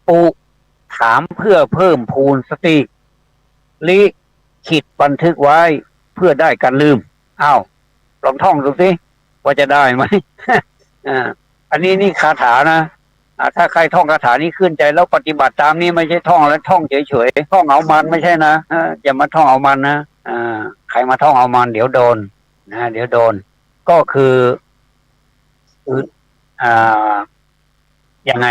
ปุถามเพื่อเพิ่มพูนสติลิขิตบันทึกไว้เพื่อได้การลืมลองท่องดูสิว่าจะได้ไหมอันนี้คาถานะ ถ้าใครท่องคาถานี้ขึ้นใจแล้วปฏิบัติตามนี้ไม่ใช่ท่องแล้วท่องเฉยๆท่องเอามันไม่ใช่นะอย่ามาท่องเอามันนะใครมาท่องเอามันเดี๋ยวโดนเดี๋ยวโดนก็คืออ่ายังไง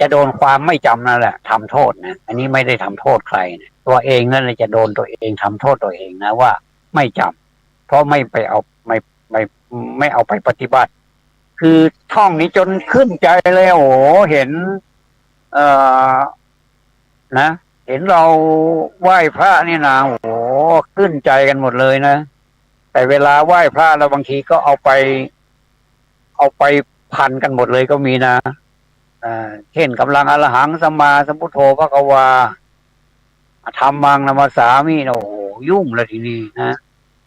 จะโดนความไม่จำนั่นแหละทำโทษนะอันนี้ไม่ได้ทำโทษใครนะตัวเองนั่นแหละจะโดนตัวเองทำโทษตัวเองนะว่าไม่จำเพราะไม่ไปเอาไม่ไม่เอาไปปฏิบัติคือท่องนี้จนขึ้นใจเลยโอ้โหเห็นเอ่อนะเห็นเราไหว้พระนี่นะโอ้โหขึ้นใจกันหมดเลยนะแต่เวลาไหว้พระเราบางทีก็เอาไปพันกันหมดเลยก็มีนะเช่นกำลังอรหังสัมมาสัมพุทโธพระกวาธรรมังนามาสามิโอ้โหยุ่งเลยทีนี้นะ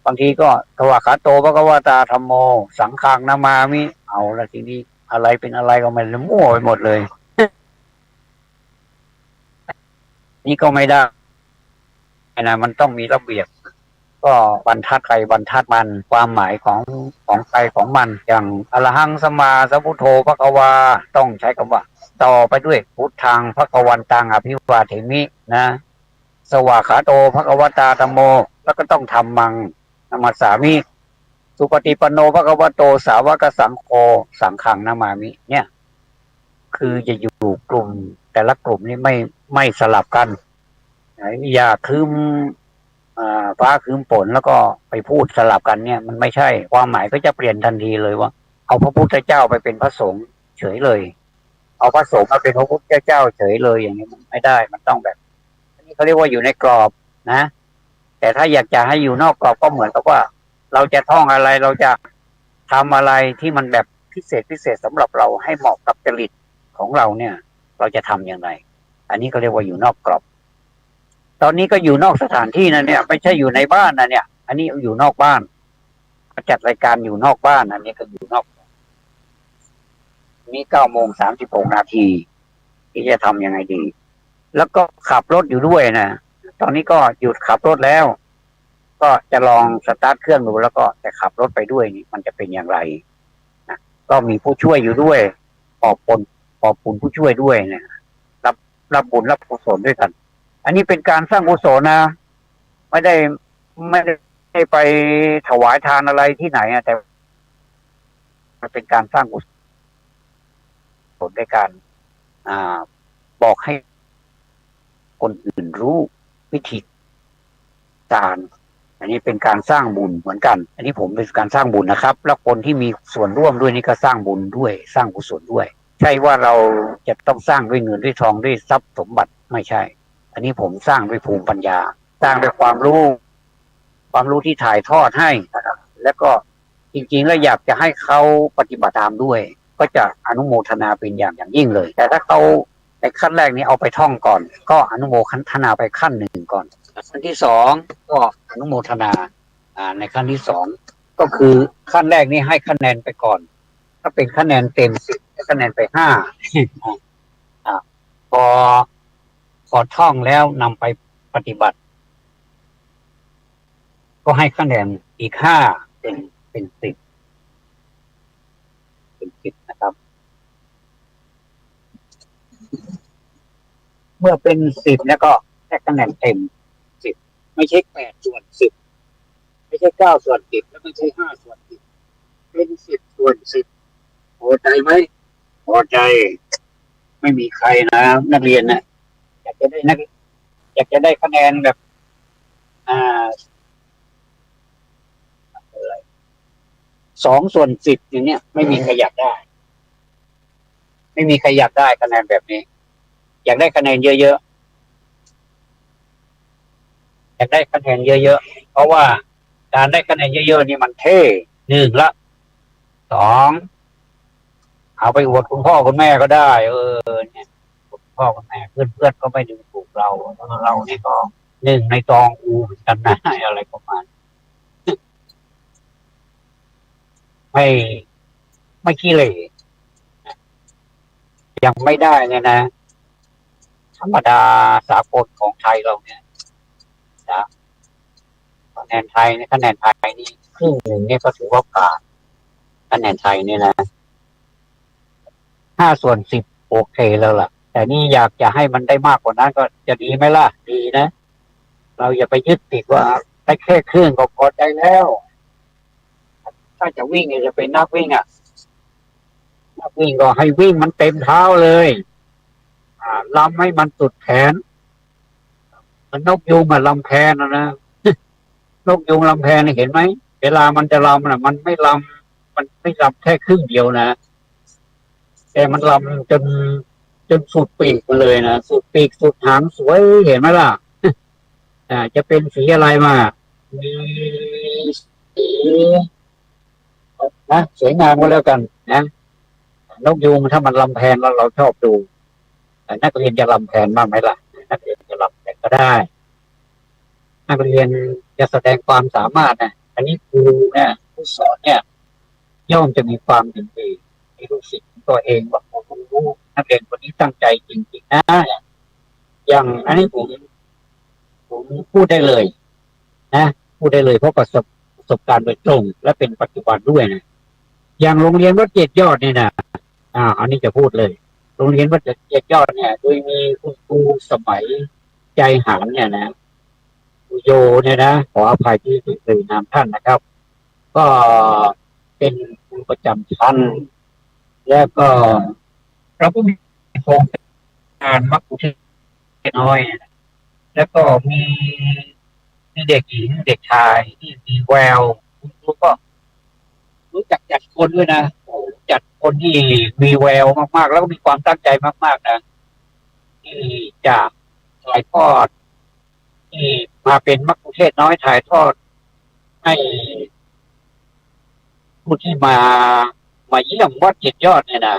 บางทีก็สวากขาโตพระกวาตาธัมโมสังฆังนามามิเอาละทีนี้อะไรเป็นอะไรก็ไม่รู้มั่วไปหมดเลยนี่ก็ไม่ได้นะมันต้องมีระเบียบก็บรรทัดใครบรรทัดมันความหมายของใครของมันอย่างอรหังสัมมาสัมพุทโธพระกวาต้องใช้คำว่าต่อไปด้วยพุทธังพระกวันตังอภิวาเทมินะสวากขาโตพระกวตาธัมโมแล้วก็ต้องทำมังนามัสสามิสุปฏิปันโนพระกวโตสาวกสังโฆสังฆังนามามิเนี่ยคือจะอยู่กลุ่มแต่ละกลุ่มนี้ไม่สลับกันอย่าคืมฟ้าคืมฝนแล้วก็ไปพูดสลับกันเนี่ยมันไม่ใช่ความหมายก็จะเปลี่ยนทันทีเลยว่าเอาพระพุทธเจ้าไปเป็นพระสงฆ์เฉยเลยเอาพระสงฆ์มาเป็นพระพุทธเจ้าเฉยเลยอย่างนี้มันไม่ได้มันต้องแบบนี้เขาเรียกว่าอยู่ในกรอบนะแต่ถ้าอยากจะให้อยู่นอกกรอบก็เหมือนกับว่าเราจะท่องอะไรเราจะทำอะไรที่มันแบบพิเศษสำหรับเราให้เหมาะกับจริตของเราเนี่ยเราจะทำอย่างไรอันนี้เขาเรียกว่าอยู่นอกกรอบตอนนี้ก็อยู่นอกสถานที่นะเนี่ยไม่ใช่อยู่ในบ้านนะเนี่ยอันนี้อยู่นอกบ้านจัดรายการอยู่นอกบ้านอันนี้ก็อยู่นอกนี้9:36ที่จะทำยังไงดีแล้วก็ขับรถอยู่ด้วยนะตอนนี้ก็หยุดขับรถแล้วก็จะลองสตาร์ทเครื่องดูแล้วก็จะขับรถไปด้วยนี่มันจะเป็นอย่างไรนะก็มีผู้ช่วยอยู่ด้วยขอบคุณผู้ช่วยด้วยนะรับบุญรับกุศลด้วยกันอันนี้เป็นการสร้างกุศลนะไม่ได้ไปถวายทานอะไรที่ไหนแต่มันเป็นการสร้างกุศลด้วยการบอกให้คนอื่นรู้วิธีการอันนี้เป็นการสร้างบุญเหมือนกันอันนี้ผมเป็นการสร้างบุญนะครับแล้วคนที่มีส่วนร่วมด้วยนี่ก็สร้างบุญด้วยสร้างกุศลด้วยใช่ว่าเราจะต้องสร้างด้วยเงินด้วยทองด้วยทรัพย์สมบัติไม่ใช่อันนี้ผมสร้างด้วยภูมิปัญญาสร้างด้วยความรู้ที่ถ่ายทอดให้นะครับแล้วก็จริงๆแล้วอยากจะให้เขาปฏิบัติตามด้วยก็จะอนุโมทนาเป็นอย่างยิ่งเลยแต่ถ้าเขาในขั้นแรกนี้เอาไปท่องก่อนก็อนุโมทนาไปขั้นหนึ่งก่อนขั้นที่สองก็อนุโมทนาในขั้นที่สองก็คือขั้นแรกนี้ให้คะแนนไปก่อนถ้าเป็นคะแนนเต็ม10คะแนนไป5พอท่องแล้วนำไปปฏิบัติก็ให้คะแนนอีก5เป็น10นะครับเมื่อเป็น10แล้วก็ให้คะแนนเต็ม10ไม่ใช่8/10ไม่ใช่9/10แล้วไม่ใช่5/10เป็น10/10พอใจไหมพอใจไม่มีใครนะนักเรียนนะอยากจะได้คะแนนแบบ2/10อย่างเนี้ยไม่มีใครอยากได้ไม่มีใครอยากได้คะแนนแบบนี้อยากได้คะแนนเยอะๆอยากได้คะแนนเยอะๆเพราะว่าการได้คะแนนเยอะๆนี่มันเท่1ละ2เอาไปอวดคุณพ่อคุณแม่ก็ได้เนี่ยคุณพ่อคุณแม่เพื่อนก็ไม่ดูถูกเราแล้วเราเนี่ยก็1ในตองอูเหมือนกันนะอะไรประมาณไม่ขี้เหร่ยังไม่ได้เนี่ยนะธรรมดาสากลของไทยเราเนี่ยนะคะแนนไทยนี่ครึ่งหนึ่งเนี่ยก็ถือว่าผ่านคะแนนไทยเนี่ยนะ 5/10โอเคแล้วล่ะแต่นี่อยากจะให้มันได้มากกว่านั้นก็จะดีไหมล่ะดีนะเราอย่าไปยึดติดว่าได้แค่ครึ่งก็พอใจแล้วถ้าจะวิ่งจะเป็นนักวิ่งนักวิ่งก็ให้วิ่งมันเต็มเท้าเลยลำให้มันสุดแขนมันนกยูงลำแพนนะนกยูงลำแพนเห็นไหมเวลามันจะลำมันไม่ลำแค่ครึ่งเดียวนะแต่มันลำจนสุดปีกมาเลยนะสุดปีกสุดหางสวยเห็นไหมล่ะจะเป็นสีอะไรมามีสีนะสวยงามก็แล้วกันนะนกยูงถ้ามันลำแพนแล้วเราชอบดูนักเรียนจะลำแพนบ้างไหมล่ะนักเรียนจะลำแพนก็ได้นักเรียนจะแสดงความสามารถนะอันนี้ครูเนี่ยผู้สอนเนี่ยย่อมจะมีความยินดีในลูกศิษย์ตัวเองบอกผมรู้นักเรียนคนนี้ตั้งใจจริงๆนะอย่างอันนี้ผมพูดได้เลยนะพูดได้เลยเพราะประสบการณ์โดยตรงและเป็นปัจจุบันด้วยนะอย่างโรงเรียนวัดเจ็ดยอดนี่นะอันนี้จะพูดเลยโรงเรียนวัดเจ็ดยอดเนี่ยโดยมีคุณครูสมัยใจหารเนี่ยนะครูโยเนี่ยนะขออภัยที่เอ่ยนามท่านนะครับก็เป็นครูประจำชั้นแล้วก็เราก็มีโครงการมักคุเทศน้อยแล้วก็มีเด็กหญิงเด็กชายที่มีแววคุณครูก็รู้จักจัดคนด้วยนะจัดคนที่มีแววมากๆแล้วก็มีความตั้งใจมากๆนะที่จะถ่ายทอดที่มาเป็นมักคุเทศน้อยถ่ายทอดให้ผู้ที่มาเยี่ยมวัดเจ็ดยอดเนี่ยนะ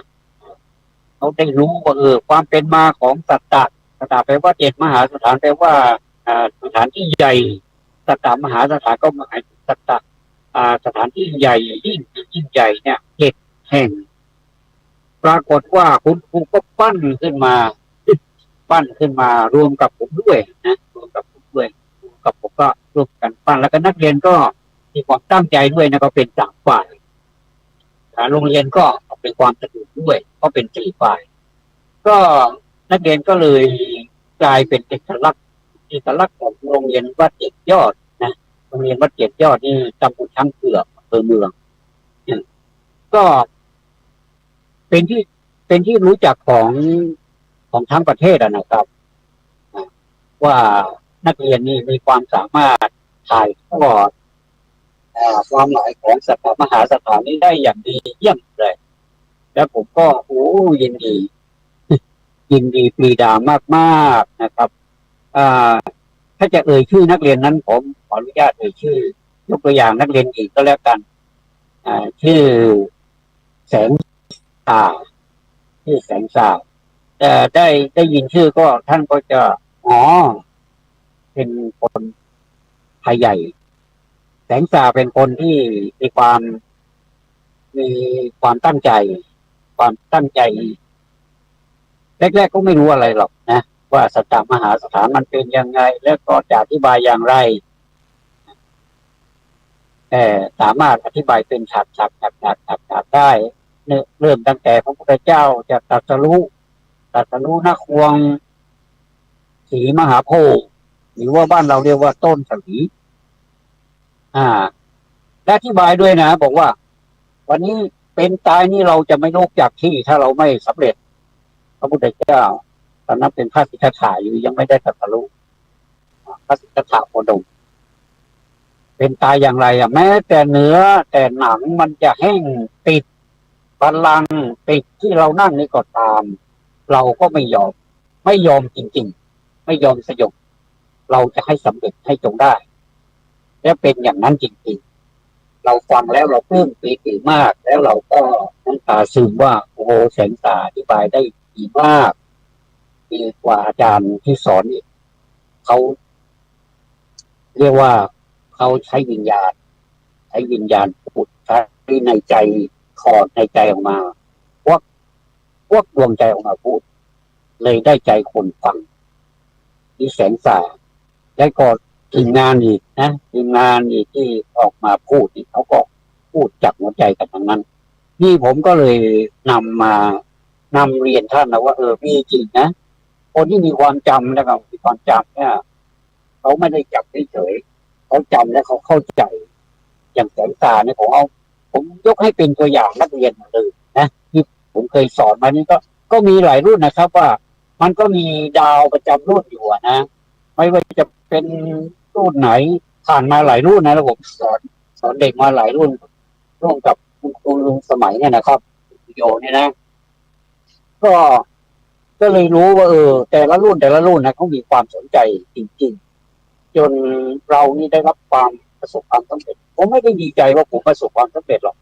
เขาได้รู้ว่าความเป็นมาของสัตตะสัตตะแปลว่าเจ็ดมหาสถานแปลว่าสถานที่ใหญ่สัตตมหาสถานก็หมายถึงสัตตะสถานที่ใหญ่ยิ่งใหญ่เนี่ยเจ็ดแห่งปรากฏว่าคุณครูก็ปั้นขึ้นมารวมกับผมด้วยนะรวมกับผมด้วยรวมกับผมก็ร่วมกันปั้นแล้วก็นักเรียนก็มีความตั้งใจด้วยนะก็เป็น3 ฝ่ายโรงเรียนก็เป็นความสนุกด้วยก็เป็น4 ฝ่ายก็นักเรียนก็เลยกลายเป็นเอกลักษณ์ของโรงเรียนวัดเจ็ดยอดนะโรงเรียนวัดเจ็ดยอดนี่ตำบลช้างเผือกอำเภอเมืองก็เป็นที่เป็นที่รู้จักของทั้งประเทศนะครับว่านักเรียนนี่มีความสามารถถ่ายทอดความหมายของสัตตมหาสถานนี้ได้อย่างดีเยี่ยมเลยแล้วผมก็ยินดียินดีปรีดามากๆนะครับถ้าจะเอ่ยชื่อนักเรียนนั้นผมขออนุญาตเอ่ยชื่อยกตัวอย่างนักเรียนอีกก็แล้วกันชื่อแสงสาชื่อแสงสาแต่ได้ยินชื่อก็ท่านก็จะอ๋อเป็นคนไทยใหญ่แสงสาเป็นคนที่มีความตั้งใจแรกๆก็ไม่รู้อะไรหรอกนะว่าสัตตมหาสถานมันเป็นยังไงแล้วก็จะอธิบายอย่างไรแต่สามารถอธิบายเป็นฉากได้เริ่มตั้งแต่พระพุทธเจ้าจะตรัสรู้นควงสีมหาโพธิ์หรือว่าบ้านเราเรียกว่าต้นสลีและอธิบายด้วยนะบอกว่าวันนี้เป็นตายนี่เราจะไม่ลุกจากที่ถ้าเราไม่สำเร็จพระพุทธเจ้าตอนนั้นเป็นพระสิทธัตถะอยู่ยังไม่ได้ตรัสรู้พระสิทธัตถะโคดมเป็นตายอย่างไรแม้แต่เนื้อแต่หนังมันจะแห้งติดบัลลังก์ติดที่เรานั่งนี่ก็ตามเราก็ไม่ยอมจริงๆไม่ยอมสยบเราจะให้สำเร็จให้จงได้และเป็นอย่างนั้นจริงๆเราฟังแล้วเราปลื้มปีติมากแล้วเราก็น้ำตาซึมว่าโอ้โหแสงตาอธิบายได้ดีมากดีกว่าอาจารย์ที่สอนอีกเขาเรียกว่าเขาใช้วิญญาณพูดใช้ในใจคอในใจออกมาพวกดวงใจออกมาพูดเลยได้ใจคนฟังที่แสงสาแล้วก็ทีมงานอีกนะทีมงานอีกที่ออกมาพูดเขาก็พูดจากหัวใจกันทั้งนั้นนี่ผมก็เลยน นำเรียนท่านนะว่ามีจริงนะคนที่มีความจำนะครับมีความจำเนี่ยเขาไม่ได้จำเฉยๆเขาจำและเขาเข้าใจอย่างแสงตาเนี่ยผมยกให้เป็นตัวอย่างนักเรียนเลยนะที่ผมเคยสอนมานี่ก็มีหลายรุ่นนะครับว่ามันก็มีดาวประจำรุ่นอยู่นะไม่ว่าจะเป็นรุ่นไหนผ่านมาหลายรุ่นนะแล้วผมสอนเด็กมาหลายรุ่นร่วมกับคุณครูลุงสมัยเนี่ยนะครับโยเนี่ยนะก็ก็เลยรู้ว่าแต่ละรุ่นนะเขามีความสนใจจริงๆจนเรานี่ได้รับความประสบความสำเร็จผมไม่ได้ดีใจว่าผมประสบความสำเร็จหรอก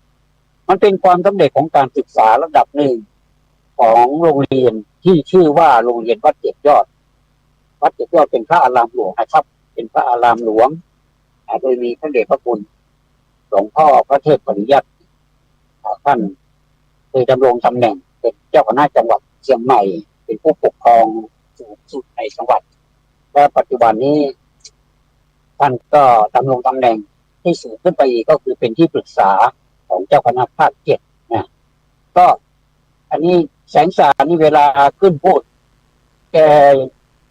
มันเป็นความสำเร็จของการศึกษาระดับหนึ่งของโรงเรียนที่ชื่อว่าโรงเรียนวัดเจ็ดยอดวัดเจ็ดยอดเป็นพระอารามหลวงนะครับเป็นพระอารามหลวงโดยมีพระเดชพระคุณหลวงพ่อพระเทพปริยัติท่านเคยดำรงตำแหน่งเป็นเจ้าคณะจังหวัดเชียงใหม่เป็นผู้ปกครองสูงสุดในจังหวัดและปัจจุบันนี้ท่านก็ดำรงตำแหน่งที่สูงขึ้นไปอีกก็คือเป็นที่ปรึกษาของเจ้าคณะภาคเจ็ดนะก็อันนี้แสงสารนี่เวลาขึ้นพูด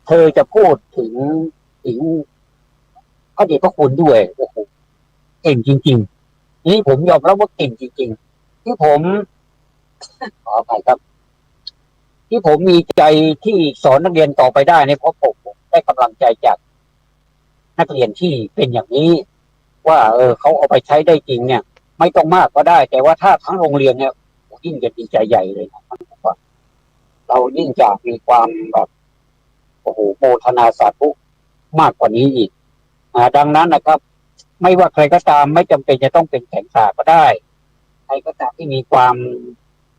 เธอจะพูดถึงพระเดชพระคุณด้วยโอ้โหเก่งจริงๆนี่ผมยอมรับว่าเก่งจริงๆที่ผมขออภัยครับที่ผมมีใจที่สอนนักเรียนต่อไปได้เนี่ยเพราะผมได้กำลังใจจากนักเรียนที่เป็นอย่างนี้ว่าเขาเอาไปใช้ได้จริงเนี่ยไม่ต้องมากก็ได้แต่ว่าถ้าทั้งโรงเรียนเนี่ยยิ่งจะดีใจใหญ่เลยนะเรายิ่งจะมีความแบบโอ้โหโมทนาสาธุมากกว่านี้อีกดังนั้นนะครับไม่ว่าใครก็ตามไม่จำเป็นจะต้องเป็นแสงสาก็ได้ใครก็ตามที่มีความ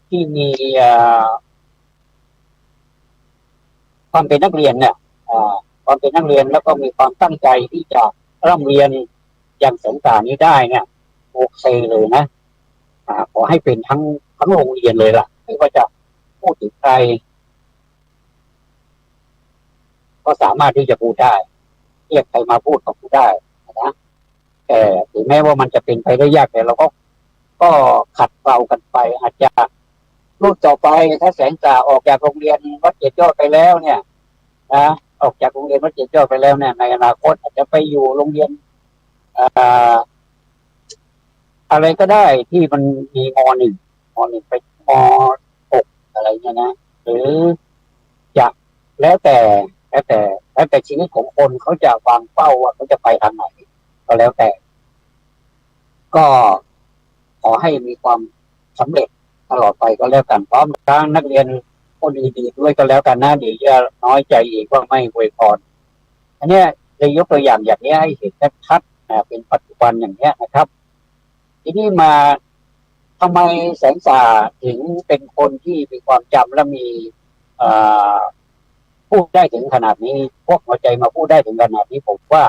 ที่มีความเป็นนักเรียนเนี่ยความเป็นนักเรียนแล้วก็มีความตั้งใจที่จะร่ำเรียนอย่างแสงสานี้ได้เนี่ยโอเคเลยนะขอให้เป็นทั้งโรงเรียนเลยล่ะไม่ว่าจะพูดถึงใครก็สามารถที่จะพูดได้เรียกใครมาพูดก็พูดได้นะแต่ถึงแม้ว่ามันจะเป็นไปได้ยากแต่เราก็ขัดเกลากันไปอาจจะรุ่นต่อไปถ้าแสงสาออกจากโรงเรียนวัดเจ็ดยอดไปแล้วเนี่ยนะออกจากโรงเรียนวัดเจ็ดยอดไปแล้วเนี่ยในอนาคตอาจจะไปอยู่โรงเรียนอะไรก็ได้ที่มันมีม.1 ไปม.6อะไรเงี้ยนะหรือจะแล้วแต่แล้วแต่ชีวิตของคนเขาจะวางเป้าว่าเขาจะไปทางไหนก็แล้วแต่ก็ขอให้มีความสำเร็จตลอดไปก็แล้วกันพร้อมทั้งนักเรียนคนดีๆด้วยก็แล้วกันนะเดี๋ยวจะน้อยใจอีกว่าไม่อวยพรอันนี้เลยยกตัวอย่างนี้ให้เห็นชัดๆเป็นปัจจุบันอย่างนี้นะครับทีนี้มาทำไมแสงสาถึงเป็นคนที่มีความจำและมีพูดได้ถึงขนาดนี้พวกหัวใจมาพูดได้ถึงขนาดนี้ผมว่า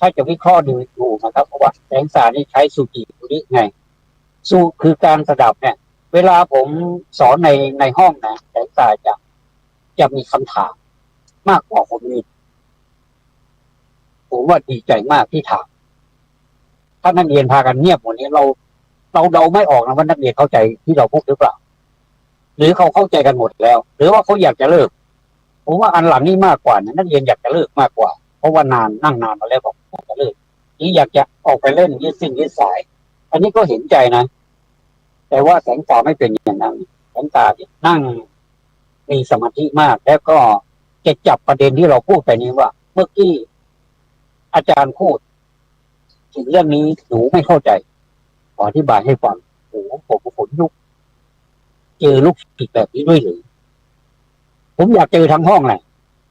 ถ้าจะวิเคราะห์ดูนะครับเพราะว่าแสงสานี่ใช้สุจิบุริไงสูคือการสดับเนี่ยเวลาผมสอนในห้องนะแสงสาจะมีคำถามมากกว่าคนอื่นผมว่าดีใจมากที่ถามถ้านักเรียนพากันเงียบหมดนี้เราเดาไม่ออกนะว่านักเรียนเข้าใจที่เราพูดหรือเปล่าหรือเขาเข้าใจกันหมดแล้วหรือว่าเขาอยากจะเลิกผมว่าอันหลังนี่มากกว่านะนักเรียนอยากจะเลิกมากกว่าเพราะว่านานนั่งนานมาแล้วบอกอยากจะเลิกนี่อยากจะออกไปเล่นยืดเส้นยืดสายอันนี้ก็เห็นใจนะแต่ว่าแสงตาไม่เป็นอย่างนั้นแสงตานั่งมีสมาธิมากแล้วก็จะจับประเด็นที่เราพูดไปนี้ว่าเมื่อกี้อาจารย์พูดถึงเรื่องนี้หนูไม่เข้าใจขออธิบายให้ฟังโอ้ผมขนลุกเจอลูกศิษย์แบบนี้ด้วยหรือผมอยากเจอทั้งห้องแหละ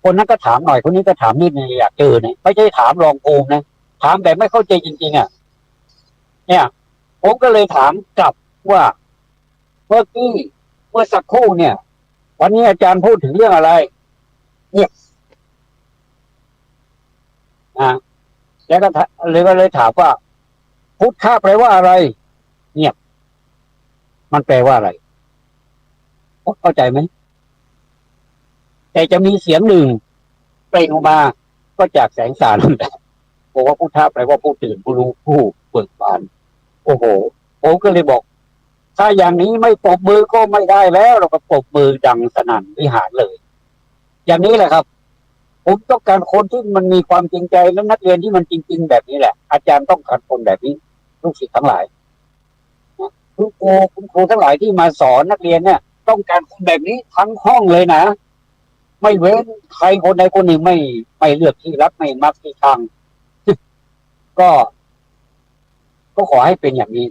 คนนั้นก็ถามหน่อยคนนี้ก็ถามนิดนึงอยากเจอเนี่ยไม่ใช่ถามรองภูมินะถามแบบไม่เข้าใจจริงๆอ่ะเนี่ยผมก็เลยถามกลับว่าเมื่อสักครู่เนี่ยวันนี้อาจารย์พูดถึงเรื่องอะไรเนี่ยแล้วก็เลยถามว่าพุทธะแปลว่าอะไรเนี่ยมันแปลว่าอะไรเข้าใจไหมแต่จะมีเสียงหนึ่งเปล่งออกมาก็จากแสงสารนั่นแหละบอกว่าพุทธะแปลว่าผู้ตื่นผู้รู้ผู้เบิกบานโอ้โหผมก็เลยบอก ถ้าอย่างนี้ไม่ปรบมือก็ไม่ได้แล้วเราก็ปรบมือดังสนั่นวิหารเลยอย่างนี้แหละครับผมต้องการคนที่มันมีความจริงใจและนักเรียนที่มันจริงๆแบบนี้แหละอาจารย์ต้องการคนแบบนี้ลูกศิษย์ทั้งหลายคุณครูทั้งหลายที่มาสอนนักเรียนเนี่ยต้องการคนแบบนี้ทั้งห้องเลยนะไม่เว้นใครคนใดคนหนึ่งไม่เลือกที่รักไม่มักที่ชังก็ก็ขอให้เป็นอย่างนี้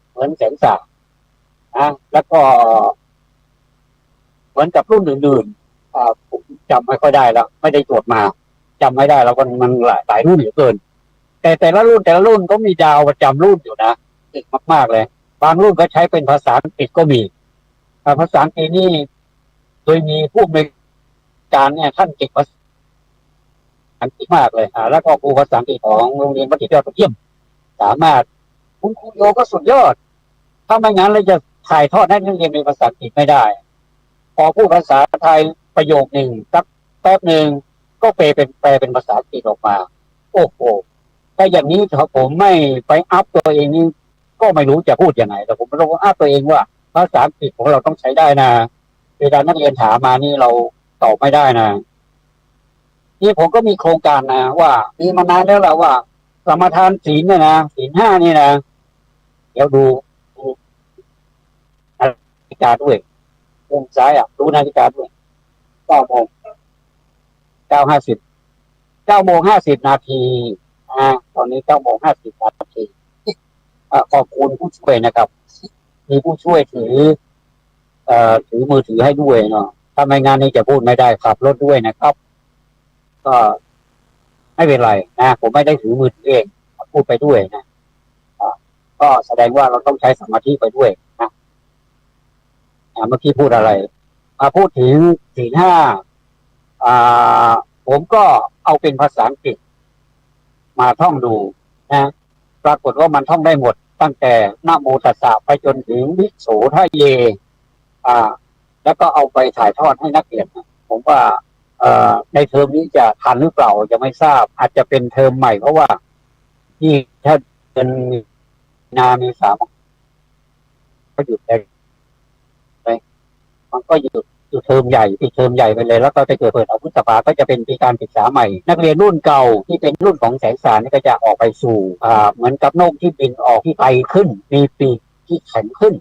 เหมือนแสงสานะแล้วก็เหมือนกับรุ่นอื่นๆผมจำไม่ค่อยได้แล้วไม่ได้ตรวจมาจำไม่ได้แล้วมันหลายรุ่นเหลือเกินแต่แต่ละรุ่นก็มีดาวประจำรุ่นอยู่นะติดมากๆเลยบางรุ่นก็ใช้เป็นภาษาอังกฤษก็มีภาษาอังกฤษนี่โดยมีผู้อำนวยการเนี่ยท่านเก่งภาษาอังกฤษมากเลยแล้วก็ครูภาษาอังกฤษของโรงเรียนวัดยอดเยี่ยมสามารถคุณครูโยก็สุดยอดถ้าไม่งั้นเราจะถ่ายทอดให้นักเรียนเป็นภาษาอังกฤษไม่ได้พอพูดภาษาไทยประโยคหนึ่งสักแป๊บหนึ่งก็แปลเป็นภาษาอังกฤษออกมาโอ้โหถ้าอย่างนี้ถ้าผมไม่ไปอัพตัวเองนี่ก็ไม่รู้จะพูดยังไงแต่ผมต้องอัพตัวเองว่าภาษาอังกฤษของเราต้องใช้ได้นะเวลานักเรียนถามมานี่เราตอบไม่ได้นะนี่ผมก็มีโครงการนะว่ามีมานานแล้วแหละว่าสมทานศีลเนี่ยนะศีลห้านี่นะเดี๋ยวดูนาฬิกาด้วยมุมซ้ายดูนาฬิกาด้วย9 โมง9:509:50 นาทีตอนนี้9:50 นาทีขอบคุณผู้ช่วยนะครับมีผู้ช่วยถือมือถือให้ด้วยเนาะถ้าไม่งานนี้จะพูดไม่ได้ขับรถด้วยนะครับก็ไม่เป็นไรนะผมไม่ได้ถือมือถือเองพูดไปด้วยนะก็แสดงว่าเราต้องใช้สมาธิไปด้วยนะเมื่อกี้พูดอะไรมาพูดถึงศีลห้าผมก็เอาเป็นภาษาอังกฤษมาท่องดูนะปรากฏว่ามันท่องได้หมดตั้งแต่นะโมตัสสะไปจนถึงวิโสทะเยแล้วก็เอาไปถ่ายทอดให้นักเรียนผมว่าในเทอมนี้จะทันหรือเปล่าจะไม่ทราบอาจจะเป็นเทอมใหม่เพราะว่าที่ถ้าเป็นนาเมษาก็หยุดไปมันก็หยุดเทอมใหญ่ปิดเทอมใหญ่ไปเลยแล้วก็จะเปิดเอาพฤษภาก็จะเป็นปีการศึกษาใหม่นักเรียนรุ่นเก่าที่เป็นรุ่นของแสงสารนี่ก็จะออกไปสู่เหมือนกับนกที่บินออกที่ไกลขึ้นมีปีกที่แข็งขึ้น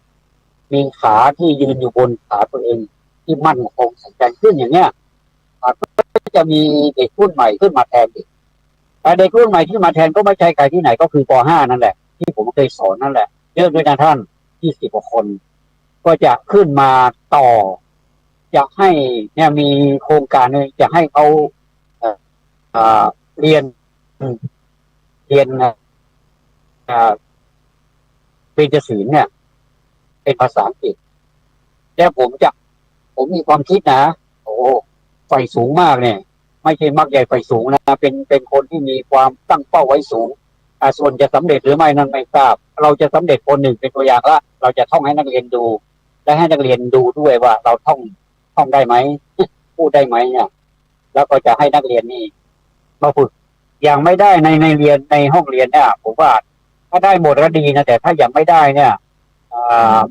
มีขาที่ยืนอยู่บนขาตัวเองที่มั่นคงแข็งแรงขึ้นอย่างเนี้ยก็จะมีเด็กรุ่นใหม่ขึ้นมาแทนแต่เด็กรุ่นใหม่ที่มาแทนก็ไม่ใช่ใครที่ไหนก็คือป .5 นั่นแหละที่ผมเคยสอนนั่นแหละเยอะด้วยนะท่าน20 กว่าคนก็จะขึ้นมาต่อจะให้เนี่ยมีโครงการนึงจะให้เขาเรียนเรียนเบญจศีลเนี่ยเป็นภาษาอังกฤษแล้วผมมีความคิดนะโอ้ไฟสูงมากเนี่ยไม่ใช่มักใหญ่ไฟสูงนะเป็นคนที่มีความตั้งเป้าไว้สูงส่วนจะสำเร็จหรือไม่นั้นไม่ทราบเราจะสำเร็จคนหนึ่งเป็นตัวอย่างละเราจะท่องให้นักเรียนดูและให้นักเรียนดูด้วยว่าเราท่องได้ไหมพูดได้ไหมเนี่ยแล้วก็จะให้นักเรียนนี่มาฝึกอย่างไม่ได้ในเรียนในห้องเรียนเนี่ยผมว่าถ้าได้หมดก็ดีนะแต่ถ้ายังไม่ได้เนี่ย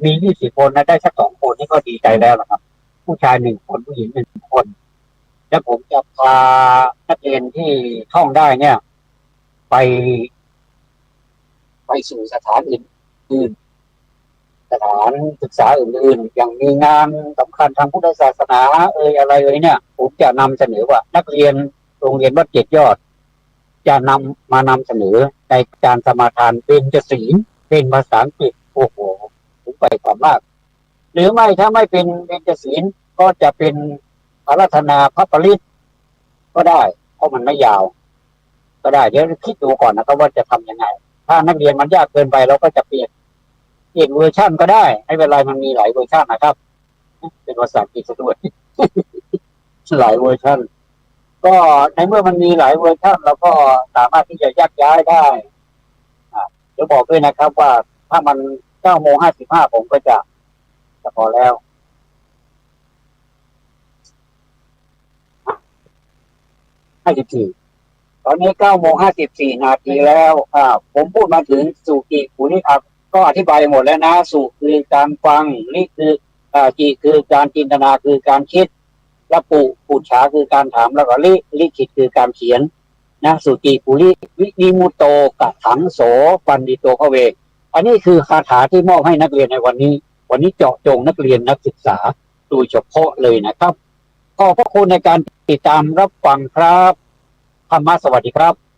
มี20 คนนะได้สัก2 คนนี่ก็ดีใจแล้วนะครับผู้ชาย1 คนผู้หญิง1 คนแล้วผมจะพานักเรียนที่ท่องได้เนี่ยไปสู่สถานอื่นสถานศึกษาอื่นๆอย่างมีงานสำคัญทางพุทธศาสนาอะไรเนี่ยผมจะนำเสนอว่านักเรียนโรงเรียนวัดเจ็ดยอดจะนำเสนอในการสมาทานเบญจศีลเป็นภาษาอังกฤษโอ้โหผมไปความมากหรือไม่ถ้าไม่เป็นเบญจศีลก็จะเป็นอาราธนาพระปริตก็ได้เพราะมันไม่ยาวก็ได้เดี๋ยวคิดดูก่อนนะครับว่าจะทำยังไงถ้านักเรียนมันยากเกินไปเราก็จะเปลี่ยนเวอร์ชันก็ได้ไม่เป็นไรมันมีหลายเวอร์ชันนะครับเป็นภาษาอังกฤษด้วยหลายเวอร์ชันก็ในเมื่อมันมีหลายเวอร์ชันเราก็สามารถที่จะยักย้ายได้เดี๋ยวบอกด้วยนะครับว่าถ้ามัน9:55ผมก็จะพอแล้ว54ตอนนี้9:54 นาทีแล้วผมพูดมาถึงสุกิปุริอัก ก็อธิบายหมดแล้วนะสุคือการฟังลิคือจิคือการจินตนาคือการคิดและปุจฉาคือการถามแล้วก็ลิขิตคือการเขียนนะสุจิปุริวินิมุตโตกะถังโสปันดิโตภเวอันนี้คือคาถาที่มอบให้นักเรียนในวันนี้เจาะจงนักเรียนนักศึกษาโดยเฉพาะเลยนะครับขอบพระคุณในการติดตามรับฟังครับธรรมะสวัสดีครับ